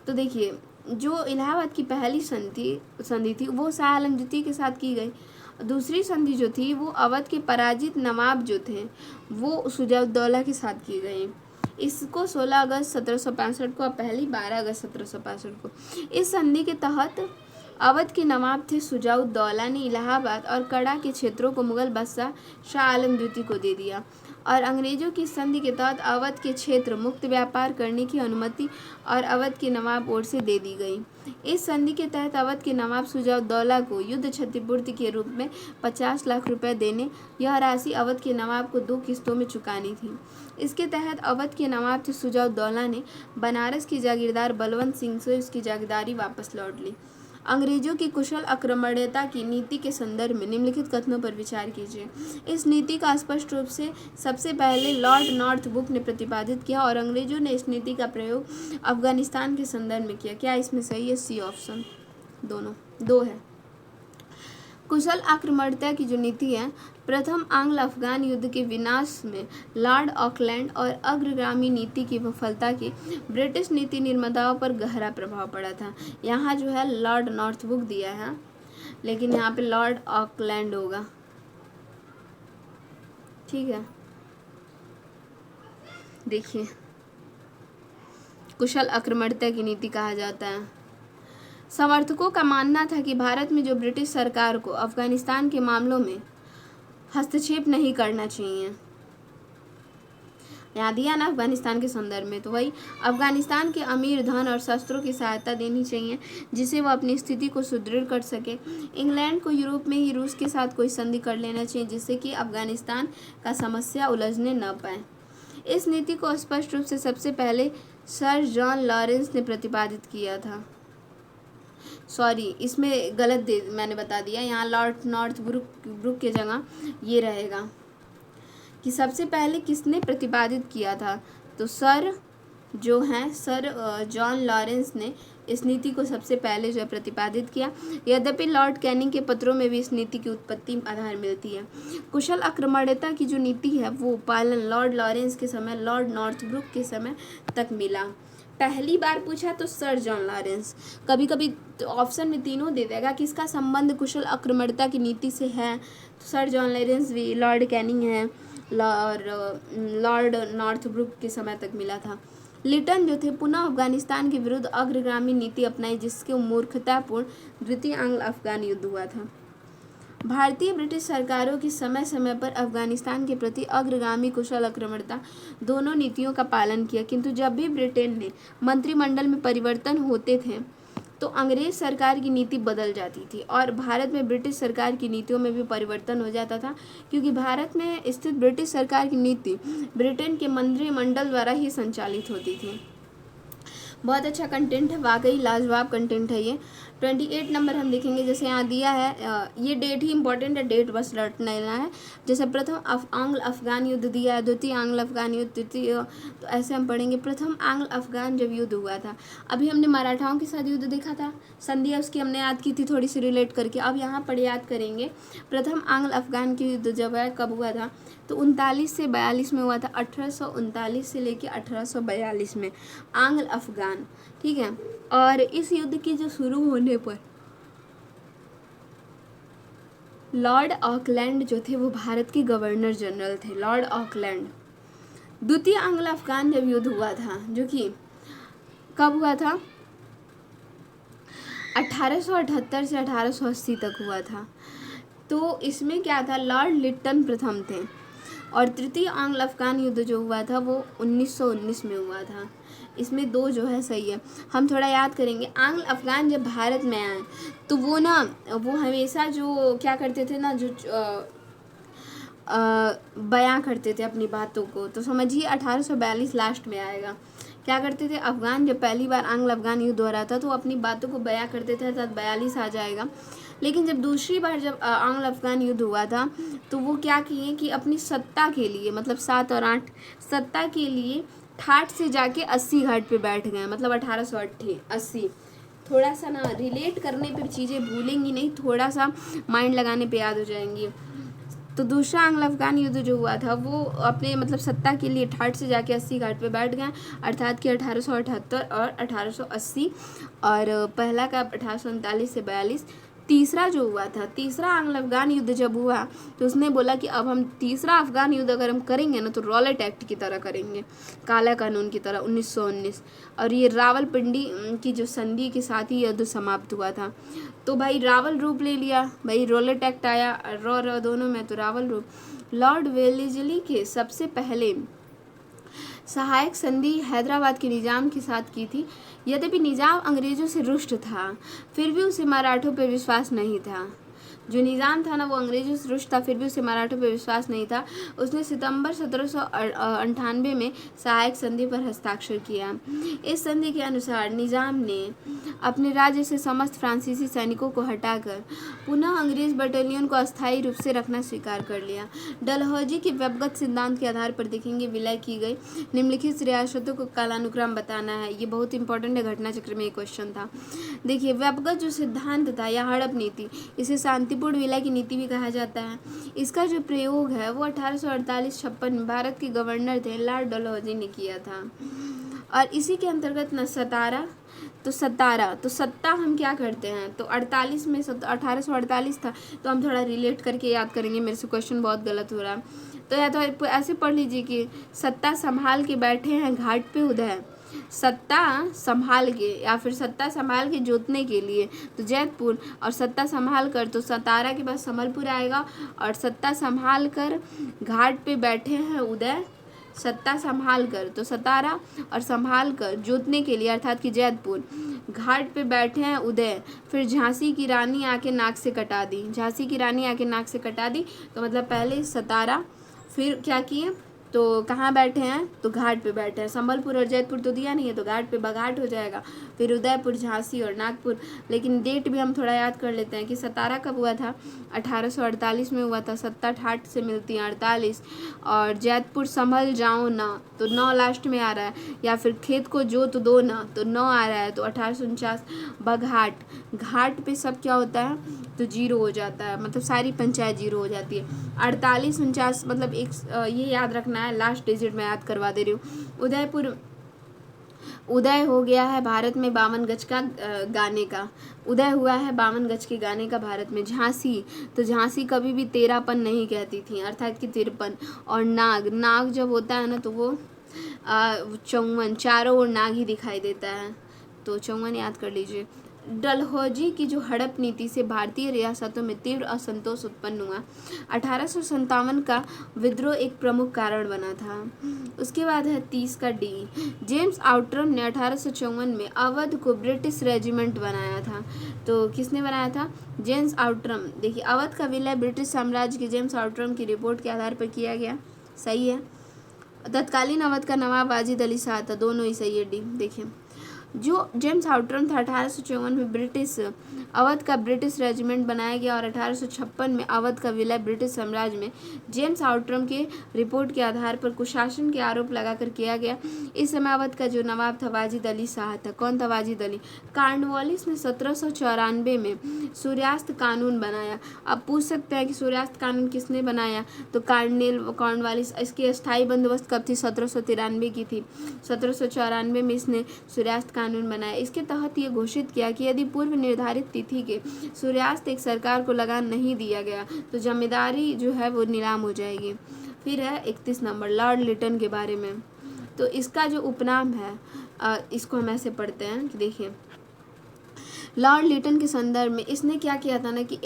तो देखिए जो इलाहाबाद की पहली संधि थी वो शाह आलम द्वितीय के साथ की गई। दूसरी संधि जो थी वो अवध के पराजित नवाब जो थे वो शुजाउद्दौला के साथ की गई। इसको 16 अगस्त 1765 को, पहली 12 अगस्त 1765 को। इस संधि के तहत अवध के नवाब थे शुजाउद्दौला ने इलाहाबाद और कड़ा के क्षेत्रों को मुगल बादशाह शाह आलम द्वितीय को दे दिया और अंग्रेजों की संधि के तहत अवध के क्षेत्र मुक्त व्यापार करने की अनुमति और अवध के नवाब ओर से दे दी गई। इस संधि के तहत अवध के नवाब शुजाउद्दौला को युद्ध क्षतिपूर्ति के रूप में 50 लाख रुपए देने, यह राशि अवध के नवाब को 2 किस्तों में चुकानी थी। इसके तहत अवध के नवाब थे शुजाउद्दौला ने बनारस की जागीरदार बलवंत सिंह से उसकी जागीरदारी वापस लौट ली। अंग्रेजों की कुशल आक्रमणीयता की नीति के संदर्भ में निम्नलिखित कथनों पर विचार कीजिए। इस नीति का स्पष्ट रूप से सबसे पहले लॉर्ड नॉर्थब्रुक ने प्रतिपादित किया और अंग्रेजों ने इस नीति का प्रयोग अफगानिस्तान के संदर्भ में किया। क्या इसमें सही है? C option. दोनों 2 है। कुशल आक्रमणीयता की जो नीति है, प्रथम आंग्ल अफगान युद्ध के विनाश में लॉर्ड ऑकलैंड और अग्रगामी नीति की विफलता के ब्रिटिश नीति निर्माताओं पर गहरा प्रभाव पड़ा था। यहाँ जो है लॉर्ड नॉर्थब्रुक दिया है, लेकिन यहाँ पे लॉर्ड ऑकलैंड होगा। ठीक है, देखिए कुशल आक्रमणीयता की नीति कहा जाता है। समर्थकों का मानना था कि भारत में जो ब्रिटिश सरकार को अफगानिस्तान के मामलों में हस्तक्षेप नहीं करना चाहिए। यहाँ दिया ना अफगानिस्तान के संदर्भ में, तो वही अफगानिस्तान के अमीर धन और शस्त्रों की सहायता देनी चाहिए जिससे वह अपनी स्थिति को सुदृढ़ कर सके। इंग्लैंड को यूरोप में ही रूस के साथ कोई संधि कर लेना चाहिए जिससे कि अफगानिस्तान का समस्या उलझने न पाए। इस नीति को स्पष्ट रूप से सबसे पहले सर जॉन लॉरेंस ने प्रतिपादित किया था। सॉरी, इसमें गलत मैंने बता दिया, यहाँ लॉर्ड नॉर्थब्रुक के जगह ये रहेगा कि सबसे पहले किसने प्रतिपादित किया था, तो सर जॉन लॉरेंस ने इस नीति को सबसे पहले जो है प्रतिपादित किया। यद्यपि लॉर्ड कैनिंग के पत्रों में भी इस नीति की उत्पत्ति आधार मिलती है। कुशल आक्रमणीयता की जो नीति है वो पालन लॉर्ड लॉरेंस के समय, लॉर्ड नॉर्थब्रुक के समय तक मिला। पहली बार पूछा तो सर जॉन लॉरेंस, कभी कभी तो ऑप्शन में तीनों दे देगा कि इसका संबंध कुशल आक्रमणीयता की नीति से है, तो सर जॉन लॉरेंस भी, लॉर्ड कैनिंग है, लॉर्ड नॉर्थब्रुक के समय तक मिला था। लिटन जो थे पुनः अफगानिस्तान के विरुद्ध अग्रगामी नीति अपनाई जिसके मूर्खतापूर्ण द्वितीय आंग्ल अफगान युद्ध हुआ था। भारतीय ब्रिटिश सरकारों की समय समय पर अफगानिस्तान के प्रति अग्रगामी कुशल आक्रमणीयता दोनों नीतियों का पालन किया, किंतु जब भी ब्रिटेन में मंत्रिमंडल में परिवर्तन होते थे तो अंग्रेज सरकार की नीति बदल जाती थी और भारत में ब्रिटिश सरकार की नीतियों में भी परिवर्तन हो जाता था, क्योंकि भारत में स्थित ब्रिटिश सरकार की नीति ब्रिटेन के मंत्रिमंडल द्वारा ही संचालित होती थी। बहुत अच्छा कंटेंट है, वाकई लाजवाब कंटेंट है ये। 28 नंबर हम देखेंगे, जैसे यहाँ दिया है, ये डेट ही इंपॉर्टेंट है, डेट बस रट लेना है। जैसे प्रथम आंग्ल अफगान युद्ध दिया है, द्वितीय आंग्ल अफगान युद्ध, तृतीय, तो ऐसे हम पढ़ेंगे। प्रथम आंग्ल अफगान जब युद्ध हुआ था, अभी हमने मराठाओं के साथ युद्ध देखा था, संधिया उसकी हमने याद की थी थोड़ी सी रिलेट करके, अब यहाँ पर याद करेंगे प्रथम आंग्ल अफगान की युद्ध जब है कब हुआ था, तो 39 से 42 में हुआ था। 1839 से लेके 1842 में आंग्ल अफगान, ठीक है। और इस युद्ध की जो शुरू होने पर लॉर्ड ऑकलैंड जो थे वो भारत के गवर्नर जनरल थे, लॉर्ड ऑकलैंड। द्वितीय आंग्ल अफगान जब युद्ध हुआ था, जो कि कब हुआ था, 1878 से 1880 तक हुआ था, तो इसमें क्या था, लॉर्ड लिटन प्रथम थे। और तृतीय आंग्ल अफगान युद्ध जो हुआ था वो 1919 में हुआ था। इसमें 2 जो है सही है। हम थोड़ा याद करेंगे, आंग्ल अफगान जब भारत में आए तो वो हमेशा जो क्या करते थे ना, जो बयां करते थे अपनी बातों को, तो समझिए 1842 लास्ट में आएगा, क्या करते थे, अफ़गान जब पहली बार आंग्ल अफ़गान युद्ध हो रहा था तो वो अपनी बातों को बयां करते थे, अर्थात 42 आ जाएगा। लेकिन जब दूसरी बार जब आंग्ल अफ़गान युद्ध हुआ था तो वो क्या किए कि अपनी सत्ता के लिए, मतलब 7 और 8 सत्ता के लिए ठाठ से जाके 80 घाट पे बैठ गए, मतलब 1880। थोड़ा सा ना रिलेट करने पे चीज़ें भूलेंगी नहीं, थोड़ा सा माइंड लगाने पे याद हो जाएंगी। तो दूसरा आंग्ल अफ़गान युद्ध जो हुआ था वो अपने मतलब सत्ता के लिए ठाठ से जाके 80 घाट पे बैठ गए, अर्थात कि 1878 और 1880, और पहला का 1839 से 42। तीसरा जो हुआ था, तीसरा आंग्ल अफ़गान युद्ध जब हुआ तो उसने बोला कि अब हम तीसरा अफ़गान युद्ध अगर हम करेंगे ना तो रॉलेट एक्ट की तरह करेंगे, काला कानून की तरह, 1919। और ये रावलपिंडी की जो संधि के साथ ही युद्ध समाप्त हुआ था। तो भाई रावल रूप ले लिया, भाई रॉलेट एक्ट आया, रॉ दोनों में, तो रावल रूप। लॉर्ड वेलेस्ली के सबसे पहले सहायक संधि हैदराबाद के निज़ाम के साथ की थी। यद्यपि निज़ाम अंग्रेज़ों से रुष्ट था, फिर भी उसे मराठों पर विश्वास नहीं था। जो निज़ाम था ना वो अंग्रेज़ों से रुष्ट था, फिर भी उसे मराठों पर विश्वास नहीं था। उसने सितंबर 1798 में सहायक संधि पर हस्ताक्षर किया। इस संधि के अनुसार निज़ाम ने अपने राज्य से समस्त फ्रांसीसी सैनिकों को हटाकर पुनः अंग्रेज बटालियन को अस्थायी रूप से रखना स्वीकार कर लिया। डलहौजी के व्यवगत सिद्धांत के आधार पर देखेंगे विलय की गई निम्नलिखित रियासतों को कालानुक्रम बताना है। ये बहुत इंपॉर्टेंट है, घटना चक्र में एक क्वेश्चन था। देखिए व्यवगत जो सिद्धांत था या हड़प नीति, इसे शांतिपूर्ण विलय की नीति भी कहा जाता है। इसका जो प्रयोग है वो 1848-56 में भारत के गवर्नर थे लॉर्ड डलहौजी ने किया था। और इसी के अंतर्गत न सतारा तो सत्ता हम क्या करते हैं, तो 48 में 1848 था, तो हम थोड़ा रिलेट करके याद करेंगे। मेरे से क्वेश्चन बहुत गलत हो रहा है, तो या तो ऐसे पढ़ लीजिए कि सत्ता संभाल के बैठे हैं घाट पे उदय, सत्ता संभाल के, या फिर सत्ता संभाल के जोतने के लिए तो जैतपुर, और सत्ता संभाल कर तो सतारा के बाद संबलपुर आएगा, और सत्ता संभाल कर घाट पे बैठे हैं उदय, सत्ता संभाल कर तो सतारा, और संभाल कर जोतने के लिए अर्थात कि जैतपुर, घाट पे बैठे हैं उदय। फिर झांसी की रानी आके नाक से कटा दी, झांसी की रानी आके नाक से कटा दी, तो मतलब पहले सतारा, फिर क्या किए तो कहाँ बैठे हैं, तो घाट पे बैठे हैं। संबलपुर और जैतपुर तो दिया नहीं है तो घाट पे बघाट हो जाएगा, फिर उदयपुर, झांसी और नागपुर। लेकिन डेट भी हम थोड़ा याद कर लेते हैं कि सतारा कब हुआ था, 1848 में हुआ था। सत्ता ठाठ से मिलती है 48, और जैतपुर संभल जाओ ना तो 9 लास्ट में आ रहा है, या फिर खेत को जोत दो ना तो 9 आ रहा है, तो 1849। बघाट, घाट पे सब क्या होता है तो जीरो हो जाता है, मतलब सारी पंचायत जीरो हो जाती है। 48 49 मतलब एक ये याद रखना है, लास्ट डिजिट मैं याद करवा दे रही हूँ। उदयपुर, उदय हो गया है भारत में 52 गज का गाने का, उदय हुआ है 52 गज के गाने का भारत में। झांसी, तो झांसी कभी भी 13पन नहीं कहती थी, अर्थात कि 53। और नाग, नाग जब होता है ना तो वो 54, चारों ओर नाग ही दिखाई देता है, तो 54 याद कर लीजिए। डलहौजी की जो हड़प नीति से भारतीय रियासतों में तीव्र असंतोष उत्पन्न हुआ। 1857 का विद्रोह एक प्रमुख कारण बना था। उसके बाद है 30 का डी। जेम्स आउट्रम ने 1854 में अवध को ब्रिटिश रेजिमेंट बनाया था। तो किसने बनाया था, जेम्स आउट्रम। देखिए अवध का विलय ब्रिटिश साम्राज्य के जेम्स आउट्रम की रिपोर्ट के आधार पर किया गया, सही है। तत्कालीन अवध का नवाब वाजिद अली शाह था, दोनों ही सही है डी। देखिए जो जेम्स आउट्रम था 1854 में ब्रिटिश अवध का ब्रिटिश रेजिमेंट बनाया गया, और 1856 में अवध का विलय ब्रिटिश साम्राज्य में जेम्स आउट्रम के रिपोर्ट के आधार पर कुशासन के आरोप लगाकर किया गया। इस समय अवध का जो नवाब था वाजिद अली शाह था। कौन था वाजिद अली। कॉर्नवालिस ने 1794 में सूर्यास्त कानून बनाया। अब पूछ सकते हैं कि सूर्यास्त कानून किसने बनाया, तो कॉर्नवालिस। इसकी अस्थायी बंदोबस्त कब थी, 1793 की थी। 1794 में इसने सूर्यास्त कानून बनाया। इसके तहत ये घोषित किया कि यदि पूर्व निर्धारित तिथि के सूर्यास्त एक सरकार को लगान नहीं दिया गया तो जमींदारी जो है वो नीलाम हो जाएगी। फिर है 31 नंबर लॉर्ड लिटन के बारे में। तो इसका जो उपनाम है इसको हम ऐसे पढ़ते हैं कि देखिए लॉर्ड लिटन के संदर्भ में इसने क्या किया था ना कि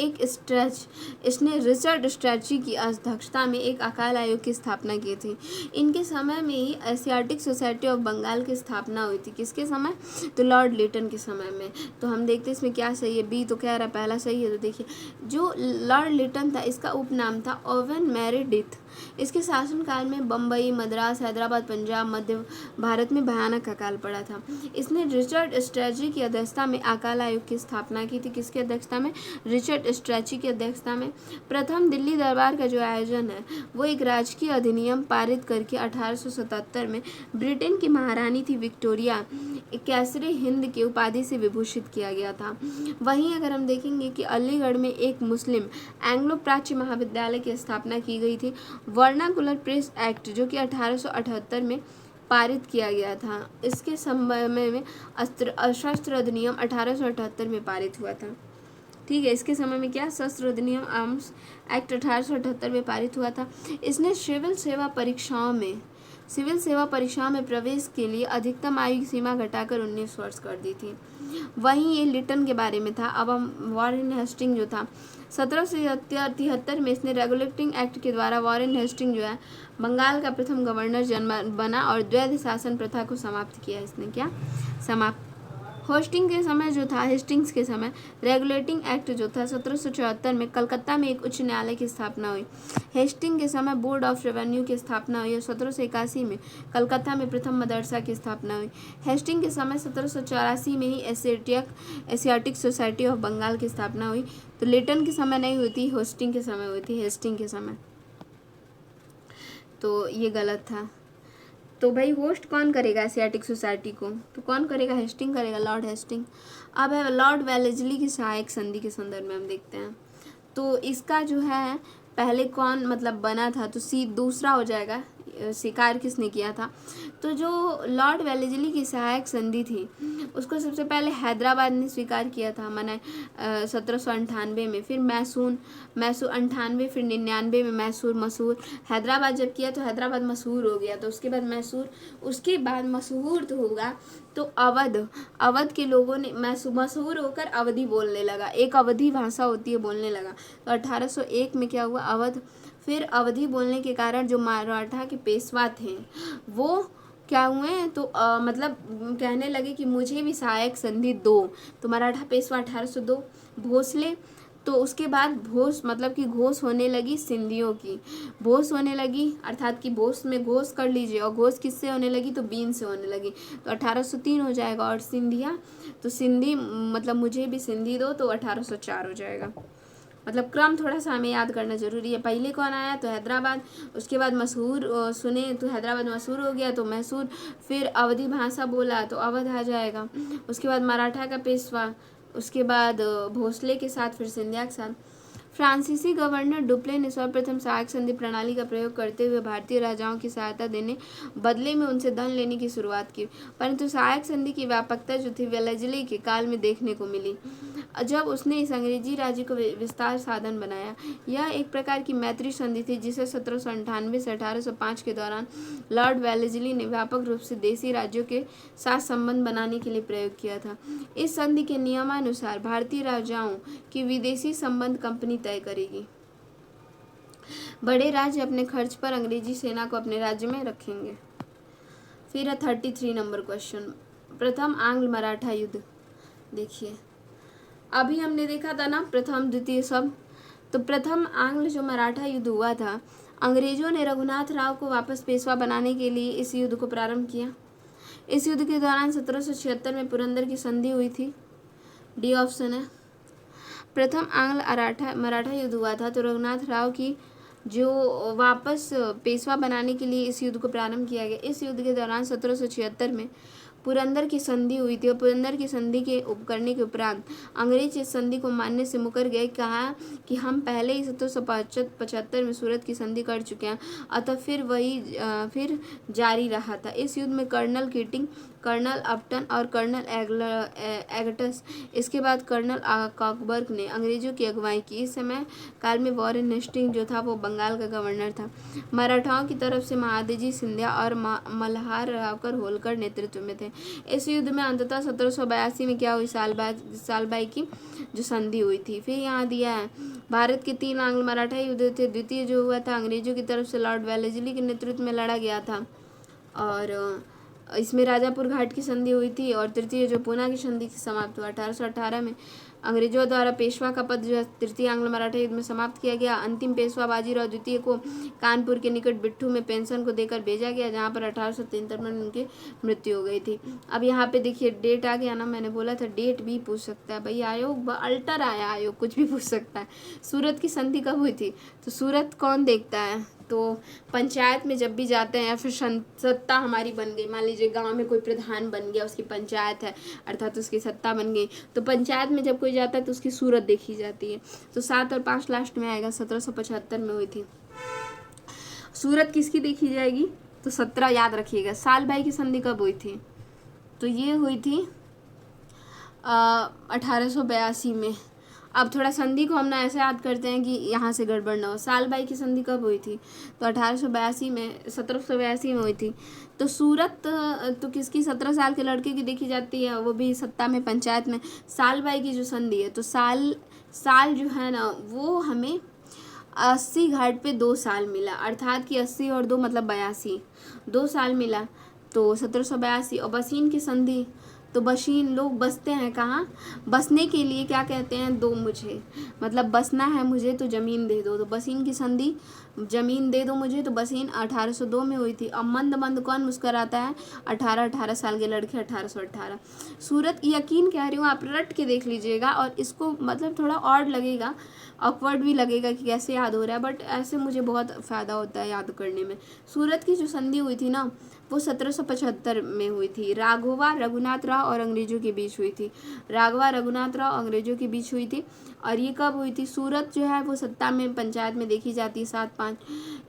इसने रिचर्ड स्ट्रेटजी की अध्यक्षता में एक अकाल आयोग की स्थापना की थी। इनके समय में ही एशियाटिक सोसाइटी ऑफ बंगाल की स्थापना हुई थी। किसके समय? तो लॉर्ड लिटन के समय में। तो हम देखते हैं इसमें क्या सही है। बी तो कह रहा है पहला सही है। तो देखिए जो लॉर्ड लिटन था इसका उपनाम था ओवन मेरेडिथ। इसके शासनकाल में बम्बई, मद्रास, हैदराबाद, पंजाब, मध्य भारत में भयानक अकाल पड़ा था। इसने रिचर्ड स्ट्रेटजी की अध्यक्षता में अकाल आयोग की स्थापना की थी। किसकी अध्यक्षता में? रिचर्ड स्ट्रेटजी की अध्यक्षता में। प्रथम दिल्ली दरबार का जो आयोजन है वो एक राजकीय अधिनियम पारित करके 1877 में ब्रिटेन की महारानी थी विक्टोरिया कैसरे हिंद की उपाधि से विभूषित किया गया था। वहीं अगर हम देखेंगे कि अलीगढ़ में एक मुस्लिम एंग्लो प्राच्य महाविद्यालय की स्थापना की गई थी। वर्नाकुलर प्रेस एक्ट जो कि 1878 में पारित किया गया था। इसके समय में अशस्त्र अधिनियम 1878 में पारित हुआ था। ठीक है, इसके समय में क्या? शस्त्र अधिनियम आर्म्स एक्ट 1878 में पारित हुआ था। इसने सिविल सेवा परीक्षाओं में प्रवेश के लिए अधिकतम आयु सीमा घटाकर 19 वर्ष कर दी थी। वहीं ये लिटन के बारे में था। अब हम वॉरेन हेस्टिंग जो था 1773 में इसने रेगुलेटिंग एक्ट के द्वारा वॉरेन हेस्टिंग जो है बंगाल का प्रथम गवर्नर जनरल बना और द्वैध शासन प्रथा को समाप्त किया। इसने क्या समाप्त? हेस्टिंग्स के समय रेगुलेटिंग एक्ट जो था 1774 में कलकत्ता में एक उच्च न्यायालय की स्थापना हुई। हेस्टिंग के समय बोर्ड ऑफ रेवेन्यू की स्थापना हुई और 1781 में कलकत्ता में प्रथम मदरसा की स्थापना हुई। हेस्टिंग के समय 1784 में ही एशियाटिक सोसाइटी ऑफ बंगाल की स्थापना हुई। तो लिटन के समय नहीं हुई थी, हेस्टिंग के समय हुई थी। हेस्टिंग के समय तो ये गलत था। तो भाई होस्ट कौन करेगा एशियाटिक सोसाइटी को? तो कौन करेगा? हेस्टिंग करेगा, लॉर्ड हेस्टिंग। अब है लॉर्ड वेलेस्ली की सहायक संधि के संदर्भ में हम देखते हैं। तो इसका जो है पहले कौन मतलब बना था? तो सी दूसरा हो जाएगा। स्वीकार किसने किया था? तो जो लॉर्ड वेलेस्ली की सहायक संधि थी उसको सबसे पहले हैदराबाद ने स्वीकार किया था मैंने 1798 में। फिर मैसूर 98, फिर 99 में मसूर। हैदराबाद जब किया तो हैदराबाद मशहूर हो गया। तो उसके बाद मैसूर, उसके बाद मशहूर तो होगा तो अवध के लोगों ने मशहूर होकर अवधी बोलने लगा। एक अवधी भाषा होती है, बोलने लगा। तो 1801 में क्या हुआ? अवध। फिर अवधी बोलने के कारण जो मराठा के पेशवा थे वो क्या हुए? तो मतलब कहने लगे कि मुझे भी सहायक संधि दो। तो मराठा पेशवा 1802 भोसले। तो उसके बाद घोष होने लगी सिंधियों की। घोष होने लगी अर्थात कि घोष में घोष कर लीजिए। और घोष किससे होने लगी? तो बीन से होने लगी। तो 1803 हो जाएगा। और सिंधिया तो सिंधी मतलब मुझे भी सिंधी दो, तो 1804 हो जाएगा। मतलब क्रम थोड़ा सा हमें याद करना जरूरी है। पहले कौन आया? तो हैदराबाद। उसके बाद मशहूर सुने तो हैदराबाद मशहूर हो गया तो मैसूर। फिर अवधी भाषा बोला तो अवध आ जाएगा। उसके बाद मराठा का पेशवा। उसके बाद भोसले के साथ, फिर सिंधिया के साथ। फ्रांसीसी गवर्नर डुप्ले ने सर्वप्रथम सहायक संधि प्रणाली का प्रयोग करते हुए भारतीय राजाओं की सहायता देने बदले में उनसे धन लेने की शुरुआत की। परंतु सहायक संधि की व्यापकता जो थी वेलेस्ली के काल में देखने को मिली जब उसने इस अंग्रेजी राज्य को विस्तार साधन बनाया। यह एक प्रकार की मैत्री संधि थी जिसे 1798 से 1805 के दौरान लॉर्ड वेलेस्ली ने व्यापक रूप से देशी राज्यों के साथ संबंध बनाने के लिए प्रयोग किया था। इस संधि के नियमानुसार भारतीय राजाओं की विदेशी संबंध कंपनी तय करेगी। बड़े राज्य अपने खर्च पर अंग्रेजी सेना को अपने राज्य में रखेंगे। फिर है 33 नंबर क्वेश्चन, प्रथम आंग्ल मराठा युद्ध। देखिए अभी हमने देखा था ना प्रथम द्वितीय सब। तो प्रथम आंग्ल जो मराठा युद्ध हुआ था, अंग्रेजों ने रघुनाथ राव को वापस पेशवा बनाने के लिए इस युद्ध को प्रारंभ किया। इस युद्ध के दौरान 1776 में पुरंदर की संधि हुई थी। डी ऑप्शन है। प्रथम आंग्ल मराठा युद्ध हुआ था तो रघुनाथ राव की जो वापस पेशवा बनाने के लिए इस युद्ध को प्रारंभ किया गया। इस युद्ध के दौरान 1776 में पुरंदर की संधि हुई थी और पुरंदर की संधि के करने के उपरांत अंग्रेज इस संधि को मानने से मुकर गए। कहा कि हम पहले ही 1775 में सूरत की संधि कर चुके हैं, अतः फिर जारी रहा था। इस युद्ध में कर्नल कीटिंग, कर्नल अपटन और कर्नल एगटस, इसके बाद कर्नल कॉकबर्ग ने अंग्रेजों की अगुवाई की। इस समय काल में वॉरेन हेस्टिंग जो था वो बंगाल का गवर्नर था। मराठाओं की तरफ से महादजी सिंधिया और मल्हार रावकर होलकर नेतृत्व में थे। थे। इस युद्ध में अंततः 1782 में क्या हुई, सालबाई की जो संधि हुई थी। फिर यहाँ दिया है भारत के 3 आंग्ल मराठा युद्ध थे। द्वितीय जो हुआ था अंग्रेजों की तरफ से लॉर्ड वेलेस्ली के नेतृत्व में लड़ा गया था और इसमें राजापुर घाट की संधि हुई थी। और तृतीय जो पूना की संधि समाप्त हुआ 1818 में अंग्रेजों द्वारा पेशवा का पद जो है तृतीय आंग्ल मराठा युद्ध में समाप्त किया गया। अंतिम पेशवा बाजीराव द्वितीय को कानपुर के निकट बिट्ठू में पेंशन को देकर भेजा गया, जहाँ पर 1873 में उनकी मृत्यु हो गई थी। अब यहाँ पे देखिए डेट आ गया ना, मैंने बोला था डेट भी पूछ सकता है भाई, आयोग अल्टर आया, आयोग कुछ भी पूछ सकता है। सूरत की संधि कब हुई थी, तो सूरत कौन देखता है, तो पंचायत में जब भी जाते हैं या फिर सत्ता हमारी बन गई, मान लीजिए गांव में कोई प्रधान बन गया, उसकी पंचायत है अर्थात उसकी सत्ता बन गई, तो पंचायत में जब कोई जाता है तो उसकी सूरत देखी जाती है। तो 7 और 5 लास्ट में आएगा, 1775 में हुई थी। सूरत किसकी देखी जाएगी, तो 17 याद रखिएगा। सालबाई की संधि कब हुई थी, तो ये हुई थी 1882 में। अब थोड़ा संधि को हम ना ऐसे याद करते हैं कि यहाँ से गड़बड़ ना हो। सालबाई की संधि कब हुई थी, तो 1882 में, 1782 में हुई थी। तो सूरत तो किसकी, 17 साल के लड़के की देखी जाती है, वो भी सत्ता में पंचायत में। सालबाई की जो संधि है, तो साल जो है ना वो हमें 80 घाट पे 2 साल मिला, अर्थात कि 80 और 2 मतलब 82, 2 साल मिला, तो 1782। और बसीन की संधि, तो बशीन लोग बसते हैं कहाँ, बसने के लिए क्या कहते हैं, दो मुझे, मतलब बसना है मुझे तो ज़मीन दे दो, तो बसीन की संधि ज़मीन दे दो मुझे, तो बसीन 1802 में हुई थी। अब मंद मंद कौन मुस्कराता है, 18 साल के लड़के, 1818। सूरत यकीन कह रही हूँ, आप रट के देख लीजिएगा और इसको मतलब थोड़ा ऑड लगेगा, ऑकवर्ड भी लगेगा कि कैसे याद हो रहा है, बट ऐसे मुझे बहुत फ़ायदा होता है याद करने में। सूरत की जो संधि हुई थी ना वो 1775 में हुई थी। राघवा रघुनाथ राव और अंग्रेजों के बीच हुई थी, राघवा रघुनाथ राव अंग्रेजों के बीच हुई थी। और ये कब हुई थी, सूरत जो है वो सत्ता में पंचायत में देखी जाती है 7-5।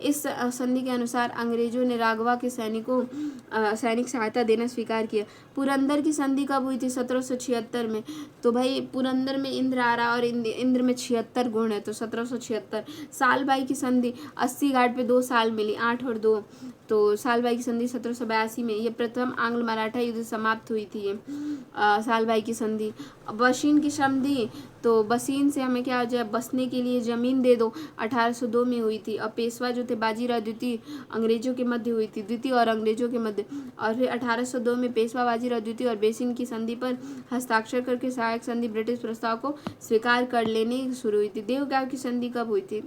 इस संधि के अनुसार अंग्रेजों ने राघवा के सैनिकों सैनिक सहायता देना स्वीकार किया। पुरंदर की संधि कब हुई थी, 1776 में। तो भाई पुरंदर में इंद्र आ रहा और इंद्र में 76 गुण है, तो 1776। सालबाई की संधि 80 घाट पे 2 साल मिली, 8 और 2, तो सालबाई की संधि 1782 में। ये प्रथम आंग्ल मराठा युद्ध समाप्त हुई थी ये सालबाई की संधि। बशीन की संधि, तो बसीन से हमें क्या हो जाए, बसने के लिए ज़मीन दे दो, 1802 में हुई थी। और पेशवा जो थे बाजीराव द्वितीय अंग्रेजों के मध्य हुई थी, द्वितीय और अंग्रेजों के मध्य। और फिर 1802 में पेशवा बाजीराव द्वितीय और बेसिन की संधि पर हस्ताक्षर करके सहायक संधि ब्रिटिश प्रस्ताव को स्वीकार कर लेने शुरू हुई थी। देवगांव की संधि कब हुई थी,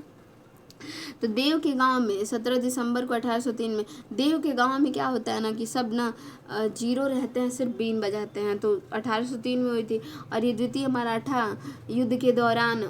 तो देव के गांव में 17 दिसंबर को 1803 में। देव के गांव में क्या होता है ना कि सब ना जीरो रहते हैं, सिर्फ बीन बजाते हैं, तो 1803 में हुई थी। और ये द्वितीय मराठा युद्ध के दौरान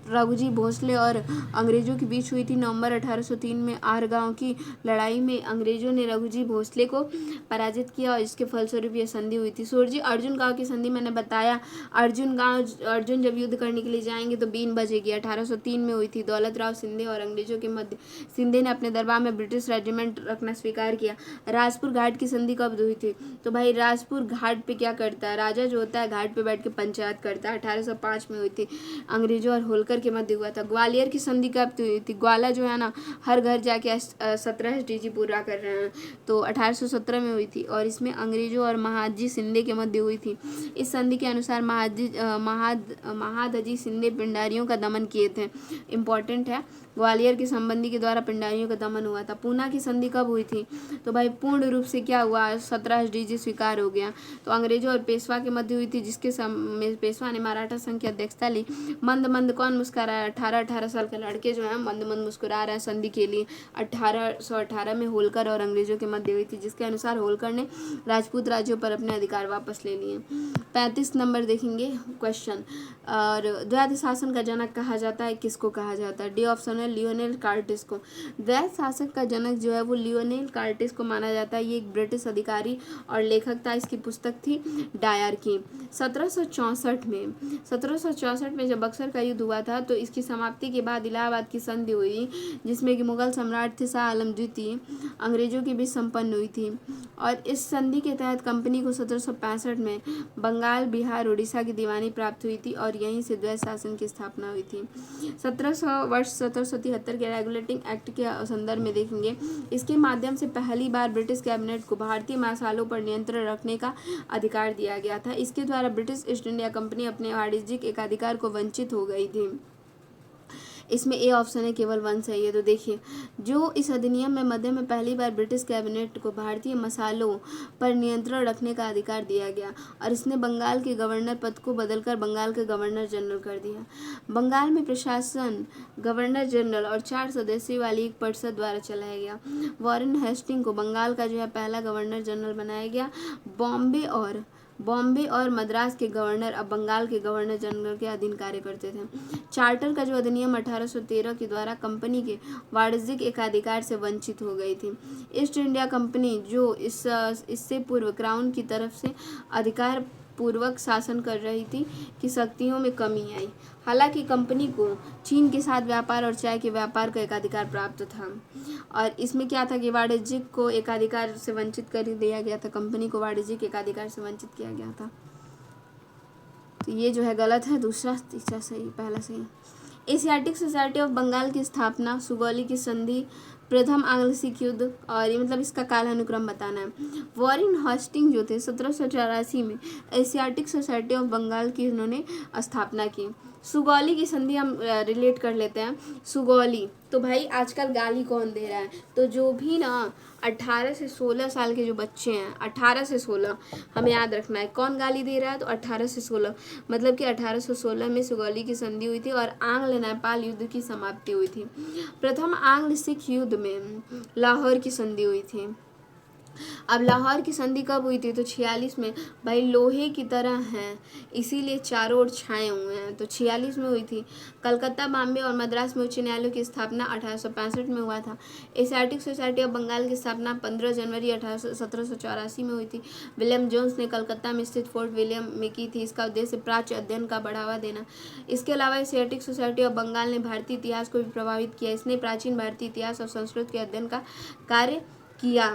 रघुजी भोसले और अंग्रेजों के बीच हुई थी। नवंबर 1803 में आरगांव की लड़ाई में अंग्रेजों ने रघुजी भोसले को पराजित किया और इसके फलस्वरूप ये संधि हुई थी। सूरजी अर्जुन गांव की संधि मैंने बताया, अर्जुन जब युद्ध करने के लिए जाएंगे तो बीन बजेगी, 1803 में हुई थी। दौलत राव सिंधे और अंग्रेजों के मध्य, सिंधे ने अपने दरबार में ब्रिटिश रेजिमेंट रखना स्वीकार किया। राजपुर घाट की संधि कब हुई थी, तो भाई राजपुर घाट पे क्या करता है, राजा जो होता है घाट पे बैठ के पंचायत करता है, 1805 में हुई थी। अंग्रेजों और होलकर के मध्य हुआ था। ग्वालियर की संधि कब हुई थी, ग्वाला जो है ना हर घर जाके 17 SDG पूरा कर रहे हैं, तो 1817 में हुई थी। और इसमें अंग्रेजों और महादजी सिंधे के मध्य हुई थी। इस संधि के अनुसार महादजी सिंधे पिंडारियों का दमन किए थे, इम्पॉर्टेंट है। ग्वालियर के संबंधी के द्वारा पिंडारियों का दमन हुआ था। पूना की संधि कब हुई थी, तो भाई पूर्ण रूप से क्या हुआ, 17 SDG स्वीकार हो गया। तो अंग्रेजों और पेशवा के मध्य हुई थी, जिसके पेशवा ने मराठा संघ की अध्यक्षता ली। मंद मंद कौन मुस्कुरा है, 18 साल के लड़के जो हैं मंद मंद मुस्कुरा रहे हैं संधि के लिए। 1818 में होलकर और अंग्रेजों के मध्य हुई थी, जिसके अनुसार होलकर ने राजपूत राज्यों पर अपने अधिकार वापस ले लिए। 35 नंबर देखेंगे क्वेश्चन। और द्वैध शासन का जनक कहा जाता है, किसको कहा जाता है, डी ऑप्शन है लियोनेल कार्टिस को। द्वैध शासक का जनक जो है वो लियोनेल कार्टिस को माना जाता है। ये एक ब्रिटिश अधिकारी और लेखक था। इसकी पुस्तक थी डायर की। 1764 में जब बक्सर का युद्ध हुआ था तो इसकी समाप्ति के बाद इलाहाबाद की संधि हुई, जिसमें कि मुगल सम्राट थे शाह आलम द्वितीय अंग्रेजों के बीच संपन्न हुई थी। और इस संधि के तहत कंपनी को 1765 में बंगाल, बिहार, उड़ीसा की दीवानी प्राप्त हुई थी और यहीं से द्वैध शासन की स्थापना हुई थी। 1700 1773 के रेगुलेटिंग एक्ट के संदर्भ में देखेंगे। इसके माध्यम से पहली बार ब्रिटिश कैबिनेट को भारतीय मसालों पर नियंत्रण रखने का अधिकार दिया गया था। इसके द्वारा ब्रिटिश ईस्ट इंडिया कंपनी अपने वाणिज्यिक एकाधिकार को वंचित हो गई थी। इसमें ए ऑप्शन है, केवल 1 सही है। तो देखिए, जो इस अधिनियम में मध्य में पहली बार ब्रिटिश कैबिनेट को भारतीय मसालों पर नियंत्रण रखने का अधिकार दिया गया और इसने बंगाल के गवर्नर पद को बदलकर बंगाल के गवर्नर जनरल कर दिया। बंगाल में प्रशासन गवर्नर जनरल और 4 सदस्यों वाली एक परिषद द्वारा चलाया गया। वॉरेन हेस्टिंग को बंगाल का जो है पहला गवर्नर जनरल बनाया गया। बॉम्बे और मद्रास के गवर्नर अब बंगाल के गवर्नर जनरल के अधीन कार्य करते थे। चार्टर का जो अधिनियम 1813 के द्वारा कंपनी के वाणिज्यिक एकाधिकार से वंचित हो गई थी। ईस्ट इंडिया कंपनी जो इससे पूर्व क्राउन की तरफ से अधिकार पूर्वक शासन कर रही थी की शक्तियों में कमी आई। हालांकि कंपनी को चीन के साथ व्यापार और चाय के व्यापार का एकाधिकार प्राप्त था और इसमें क्या था कि वाणिज्यिक को एकाधिकार से वंचित कर दिया गया था। कंपनी को वाणिज्यिक एकाधिकार से वंचित किया गया था। तो ये जो है गलत है, दूसरा तीसरा सही, पहला सही। एशियाटिक सोसाइटी ऑफ बंगाल की स्थापना, सुगौली की संधि, प्रथम आंग्ल सिख युद्ध और ये मतलब इसका कालानुक्रम बताना है। वॉरेन हेस्टिंग जो थे 1784 में एशियाटिक सोसाइटी ऑफ बंगाल की उन्होंने स्थापना की। सुगौली की संधि हम रिलेट कर लेते हैं। सुगौली तो भाई आजकल गाली कौन दे रहा है, तो जो भी ना 18 से 16 साल के जो बच्चे हैं, 18 से 16 हमें याद रखना है कौन गाली दे रहा है, तो 18 से 16 मतलब कि 1816 में सुगौली की संधि हुई थी और आंग्ल नेपाल युद्ध की समाप्ति हुई थी। प्रथम आंग्ल सिख युद्ध में लाहौर की संधि हुई थी। अब लाहौर की संधि कब हुई थी, तो 46 में। भाई लोहे की तरह हैं इसीलिए चारों ओर छाए हुए हैं, तो 46 में हुई थी। कलकत्ता, बॉम्बे और मद्रास में उच्च न्यायालयों की स्थापना 1865 में हुआ था। एशियाटिक सोसाइटी ऑफ बंगाल की स्थापना 15 जनवरी 1784 में हुई थी। विलियम जोन्स ने कलकत्ता में स्थित फोर्ट विलियम में की थी। इसका उद्देश्य प्राच्य अध्ययन का बढ़ावा देना। इसके अलावा एशियाटिक सोसाइटी ऑफ बंगाल ने भारतीय इतिहास को भी प्रभावित किया। इसने प्राचीन भारतीय इतिहास और संस्कृत के अध्ययन का कार्य किया।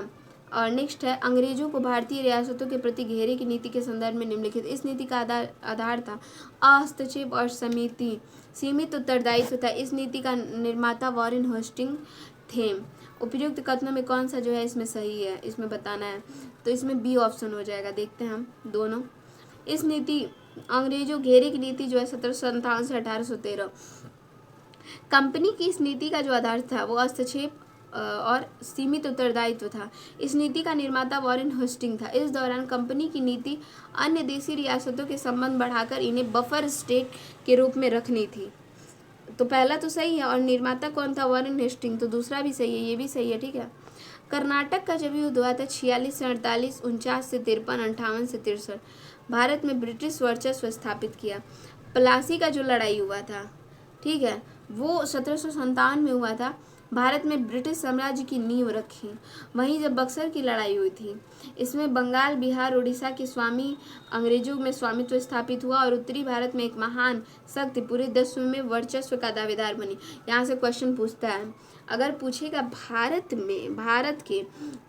और नेक्स्ट है, अंग्रेजों को भारतीय रियासतों के प्रति घेरे की नीति के संदर्भ में निम्नलिखित। इस नीति का आधार था हस्तक्षेप और सीमित उत्तरदायित्व था। इस नीति का निर्माता वॉरेन हेस्टिंग थे। उपयुक्त कथनों में कौन सा जो है इसमें सही है, इसमें बताना है, तो इसमें बी ऑप्शन हो जाएगा। देखते हैं हम दोनों। इस नीति अंग्रेजों घेरे की नीति जो है 1757 से 1813। कंपनी की इस नीति का जो आधार था वो हस्तक्षेप और सीमित उत्तरदायित्व था। इस नीति का निर्माता वॉरेन हेस्टिंग था। इस दौरान कंपनी की नीति अन्य देशी रियासतों के संबंध बढ़ाकर इन्हें बफर स्टेट के रूप में रखनी थी। तो पहला तो सही है और निर्माता कौन था, वॉरेन हेस्टिंग, तो दूसरा भी सही है, ये भी सही है। ठीक है। कर्नाटक का जब युद्ध हुआ था 46 से 48, 49 से 53, 58 से 63, भारत में ब्रिटिश वर्चस्व स्थापित किया। प्लासी का जो लड़ाई हुआ था, ठीक है, वो 1757 में हुआ था। भारत में ब्रिटिश साम्राज्य की नींव रखी। वहीं जब बक्सर की लड़ाई हुई थी, इसमें बंगाल, बिहार, उड़ीसा के स्वामी अंग्रेजों में स्वामित्व स्थापित हुआ और उत्तरी भारत में एक महान शक्ति पूरे विश्व में वर्चस्व का दावेदार बनी। यहाँ से क्वेश्चन पूछता है, अगर पूछेगा भारत के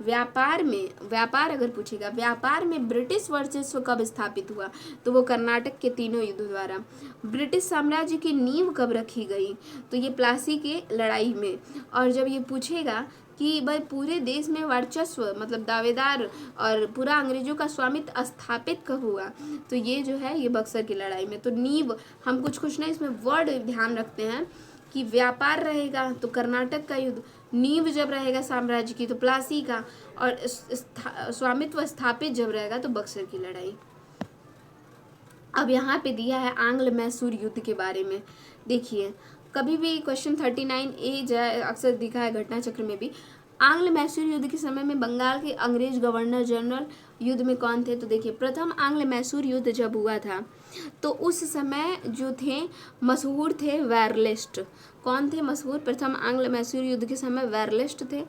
व्यापार अगर पूछेगा व्यापार में ब्रिटिश वर्चस्व कब स्थापित हुआ, तो वो कर्नाटक के तीनों युद्धों द्वारा। ब्रिटिश साम्राज्य की नींव कब रखी गई, तो ये प्लासी के लड़ाई में। और जब ये पूछेगा कि भाई पूरे देश में वर्चस्व मतलब दावेदार और पूरा अंग्रेजों का स्वामित्व स्थापित कब हुआ, तो ये जो है ये बक्सर की लड़ाई में। तो नींव हम कुछ ना इसमें वर्ड ध्यान रखते हैं कि व्यापार रहेगा तो कर्नाटक का युद्ध, नींव जब रहेगा साम्राज्य की तो प्लासी का, और स्वामित्व स्थापित जब रहेगा तो बक्सर की लड़ाई। अब यहाँ पे दिया है आंग्ल मैसूर युद्ध के बारे में। देखिए कभी भी क्वेश्चन 39A जाए अक्सर दिखा है घटना चक्र में भी। आंग्ल मैसूर युद्ध के समय में बंगाल के अंग्रेज गवर्नर जनरल युद्ध में कौन थे, तो देखिए प्रथम आंग्ल मैसूर युद्ध जब हुआ था तो उस समय जो थे मशहूर थे वेरलिस्ट। कौन थे मशहूर, प्रथम आंग्ल मैसूर युद्ध के समय वेरलिस्ट थे।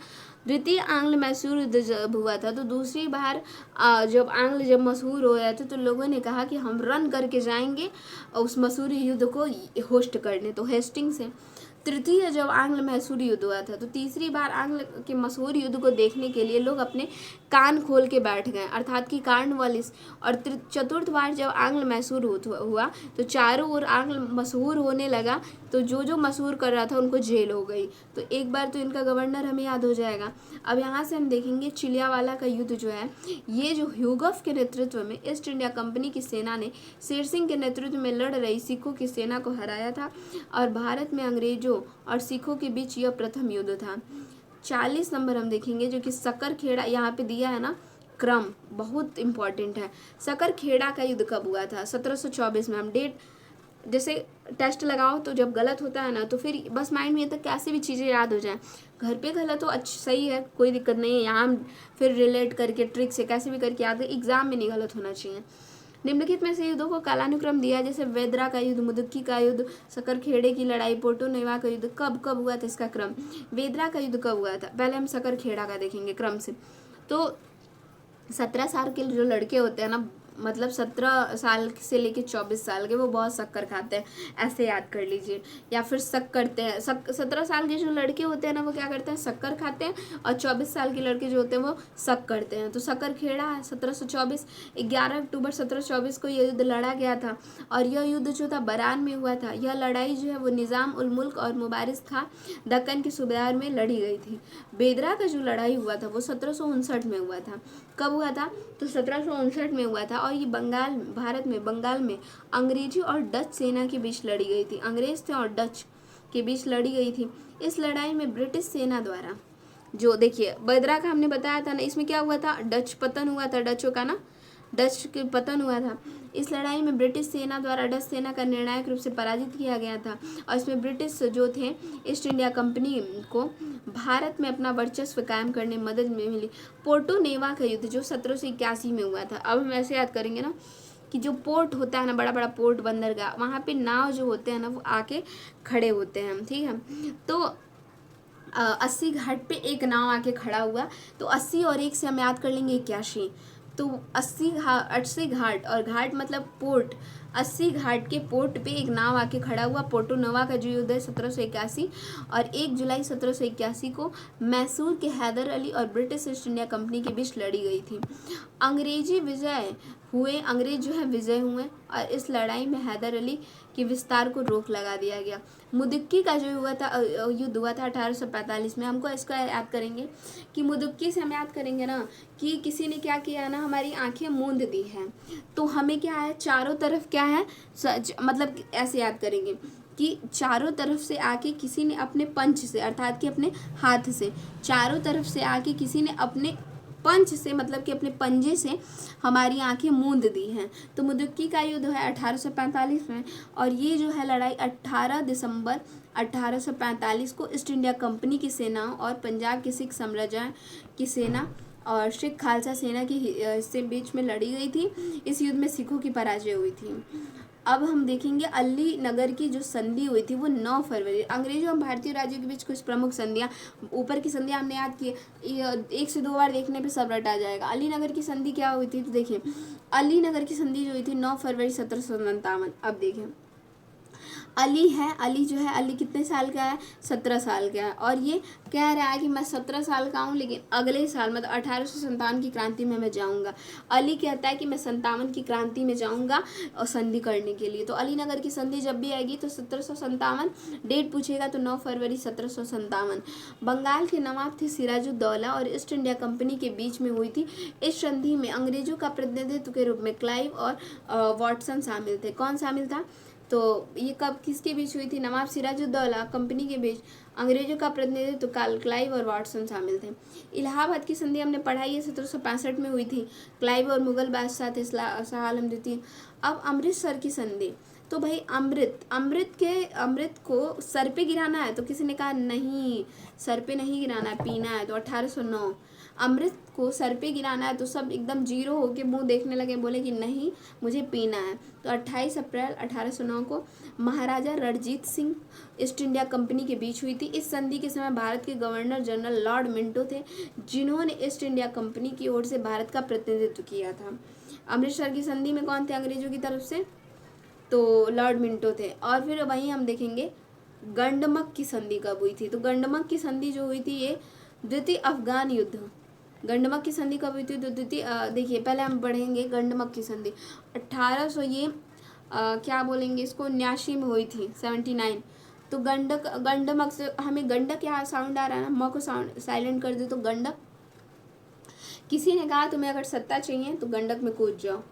द्वितीय आंग्ल मैसूर युद्ध जब हुआ था तो दूसरी बार जब मशहूर हो रहे थे तो लोगों ने कहा कि हम रन करके जाएंगे उस मशहूर युद्ध को होस्ट करने, तो हेस्टिंग से। तृतीय जब आंग्ल मैसूर युद्ध हुआ था, तो तीसरी बार आंग्ल के मशहूर युद्ध को देखने के लिए लोग अपने कान खोल के बैठ गए, अर्थात कि कार्नवालिस। और चतुर्थ बार जब आंग्ल मैसूर हुआ तो चारों ओर आंग्ल मशहूर होने लगा, तो जो जो मशहूर कर रहा था उनको जेल हो गई। तो एक बार तो इनका गवर्नर हमें याद हो जाएगा। अब यहाँ से हम देखेंगे चिलियावाला का युद्ध जो है, ये जो ह्यूगफ के नेतृत्व में ईस्ट इंडिया कंपनी की सेना ने शेर सिंह के नेतृत्व में लड़ रही सिखों की सेना को हराया था, और भारत में अंग्रेजों और सिखों के बीच यह प्रथम युद्ध था। 40 नंबर हम देखेंगे, जो कि सकरखेड़ा, यहाँ पे दिया है ना क्रम, बहुत इंपॉर्टेंट है। सकरखेड़ा का युद्ध कब हुआ था? 1724 में। हम डेट जैसे टेस्ट लगाओ तो जब गलत होता है ना, तो फिर बस माइंड में तक कैसे भी चीज़ें याद हो जाएं। घर पे गलत हो अच्छा सही है, कोई दिक्कत नहीं है, यहाँ फिर रिलेट करके ट्रिक से कैसे भी करके याद है, एग्जाम में नहीं गलत होना चाहिए। निम्नलिखित में से युद्धों को कालानुक्रम दिया, जैसे वेदरा का युद्ध, मुदक्की का युद्ध, सकरखेड़े की लड़ाई, पोर्टो नेवा का युद्ध कब कब हुआ था, इसका क्रम। वेदरा का युद्ध कब हुआ था? पहले हम सकरखेड़ा का देखेंगे क्रम से। तो 17 साल के जो लड़के होते हैं ना, मतलब 17 साल से लेके 24 साल के, वो बहुत शक्कर खाते हैं, ऐसे याद कर लीजिए। या फिर शक करते हैं, 17 साल के जो लड़के होते हैं ना, वो क्या करते हैं, शक्कर खाते हैं, और 24 साल के लड़के जो होते हैं वो शक करते हैं। तो सकरखेड़ा है 1724। 11 अक्टूबर 1724 को यह युद्ध लड़ा गया था, और यह युद्ध जो था बरान में हुआ था। यह लड़ाई जो है वो निज़ाम उल मुल्क और मुबारिस खां दक्कन के सूबेदार में लड़ी गई थी। बेदरा का जो लड़ाई हुआ था वो 1759 में हुआ था। कब हुआ था? तो 1759 में हुआ था, और ये भारत में बंगाल में अंग्रेजी और डच सेना के बीच लड़ी गई थी। अंग्रेज थे और डच के बीच लड़ी गई थी। इस लड़ाई में ब्रिटिश सेना द्वारा, जो देखिए बेदरा का हमने बताया था ना, इसमें क्या हुआ था, डच पतन हुआ था, डचों का ना, डच के पतन हुआ था। इस लड़ाई में ब्रिटिश सेना द्वारा डच सेना का निर्णायक रूप से पराजित किया गया था, और इसमें ब्रिटिश जो थे ईस्ट इंडिया कंपनी को भारत में अपना वर्चस्व कायम करने में मदद मिली। पोर्टो नेवा का युद्ध जो 1781 में हुआ था। अब हम ऐसे याद करेंगे ना कि जो पोर्ट होता है ना, बड़ा बड़ा पोर्ट बंदरगाह, वहाँ पे नाव जो होते हैं ना वो आके खड़े होते हैं, ठीक है। तो 80 घाट पे एक नाव आके खड़ा हुआ, तो 80 और 1 से हम याद कर लेंगे 81। तो 80 घाट, और घाट मतलब पोर्ट, 80 घाट के पोर्ट पे एक नाव आके खड़ा हुआ। पोर्टो नोवा का जो युद्ध है 1781, और 1 जुलाई 1781 को मैसूर के हैदर अली और ब्रिटिश ईस्ट इंडिया कंपनी के बीच लड़ी गई थी। अंग्रेजी विजय हुए, अंग्रेज जो है विजय हुए, और इस लड़ाई में हैदर अली के विस्तार को रोक लगा दिया गया। मुदक्की का जो हुआ था युद्ध हुआ था 1845 में। हमको इसको याद करेंगे कि मुदक्की से हम याद करेंगे ना कि किसी ने क्या किया ना, हमारी आंखें मूंद दी हैं, तो हमें क्या है, चारों तरफ क्या है, मतलब ऐसे याद करेंगे कि चारों तरफ से आके किसी ने अपने पंच से, अर्थात कि अपने हाथ से, चारों तरफ से आके किसी ने अपने पंच से, मतलब कि अपने पंजे से हमारी आंखें मूंद दी हैं। तो मुदक्की का युद्ध है 1845 में, और ये जो है लड़ाई 18 दिसंबर 1845 को ईस्ट इंडिया कंपनी की सेना और पंजाब की सिख साम्राज्य की सेना और सिख खालसा सेना के बीच में लड़ी गई थी। इस युद्ध में सिखों की पराजय हुई थी। अब हम देखेंगे अली नगर की जो संधि हुई थी वो 9 फरवरी। अंग्रेजों और भारतीय राज्यों के बीच कुछ प्रमुख संधियां, ऊपर की संधियां हमने याद की, 1 से 2 बार देखने पे सब रटा जाएगा। अली नगर की संधि क्या हुई थी, तो देखिए अली नगर की संधि जो हुई थी 9 फरवरी 1757। अब देखें अली है, अली जो है, अली कितने साल का है, 17 साल का है, और ये कह रहा है कि मैं 17 साल का हूँ, लेकिन अगले साल मतलब 1857 की क्रांति में मैं जाऊँगा। अली कहता है कि मैं 57 की क्रांति में जाऊँगा और संधि करने के लिए। तो अली नगर की संधि जब भी आएगी तो 1757, डेट पूछेगा तो 9 फरवरी 1757। बंगाल के नवाब थे सिराजुद्दौला और ईस्ट इंडिया कंपनी के बीच में हुई थी। इस संधि में अंग्रेजों का प्रतिनिधित्व के रूप में क्लाइव और वाटसन शामिल थे। कौन शामिल था? तो ये कब किसके बीच हुई थी? नवाब सिराजुद्दौला कंपनी के बीच, अंग्रेजों का प्रतिनिधित्व क्लाइव और वाटसन शामिल थे। इलाहाबाद की संधि हमने पढ़ाई है, 1765 में हुई थी। क्लाइव और मुगल बादशाह थे शाह आलम द्वितीय। अब अमृतसर की संधि, तो भाई अमृत को सर पे गिराना है, तो किसी ने कहा नहीं सर पे नहीं गिराना है, पीना है, तो 1809। अमृत को सर पे गिराना है, तो सब एकदम जीरो होके मुंह देखने लगे, बोले कि नहीं मुझे पीना है। तो 28 अप्रैल 1809 को Maharaja Ranjit Singh East India Company के बीच हुई थी। इस संधि के समय भारत के गवर्नर जनरल लॉर्ड मिंटो थे, जिन्होंने ईस्ट इंडिया कंपनी की ओर से भारत का प्रतिनिधित्व किया था। अमृतसर की संधि में कौन थे अंग्रेजों की तरफ से? तो लॉर्ड मिंटो थे। और फिर वहीं हम देखेंगे गंडमक की संधि कब हुई थी? तो गंडमक की संधि जो हुई थी ये द्वितीय अफगान युद्ध। गंडमक की संधि कब हुई थी? तो द्वितीय देखिए पहले हम पढ़ेंगे गंडमक की संधि 1800 ये क्या बोलेंगे इसको 79 में हुई थी 79। तो गंडमक से हमें गंडक यहाँ साउंड आ रहा है ना, म को साउंड साइलेंट कर दे तो गंडक। किसी ने कहा तुम्हें अगर सत्ता चाहिए तो गंडक में कूद जाओ,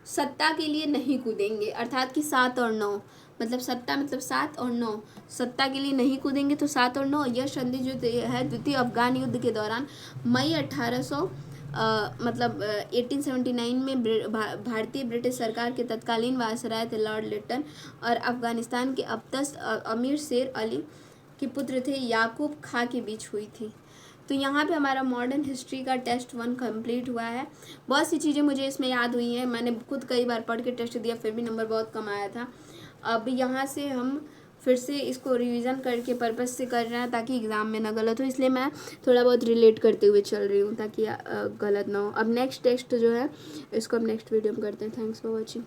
सत्ता के लिए नहीं कूदेंगे, अर्थात कि 7 और 9 मतलब सत्ता मतलब 7 और 9, सत्ता के लिए नहीं कूदेंगे तो 7 और 9। यह संधि जो है द्वितीय अफगान युद्ध के दौरान मई 1800 मतलब 1879 में भारतीय ब्रिटिश सरकार के तत्कालीन वायसराय थे लॉर्ड लिटन और अफगानिस्तान के अबतस्त अमीर शेर अली के पुत्र थे याकूब खां के बीच हुई थी। तो यहाँ पे हमारा मॉडर्न हिस्ट्री का टेस्ट 1 कंप्लीट हुआ है। बहुत सी चीज़ें मुझे इसमें याद हुई हैं, मैंने खुद कई बार पढ़ के टेस्ट दिया फिर भी नंबर बहुत कम आया था। अब यहाँ से हम फिर से इसको रिवीजन करके पर्पस से कर रहे हैं ताकि एग्ज़ाम में ना गलत हो, इसलिए मैं थोड़ा बहुत रिलेट करते हुए चल रही हूँ ताकि गलत ना हो। अब नेक्स्ट टेस्ट जो है इसको हम नेक्स्ट वीडियो में करते हैं। Thanks for watching.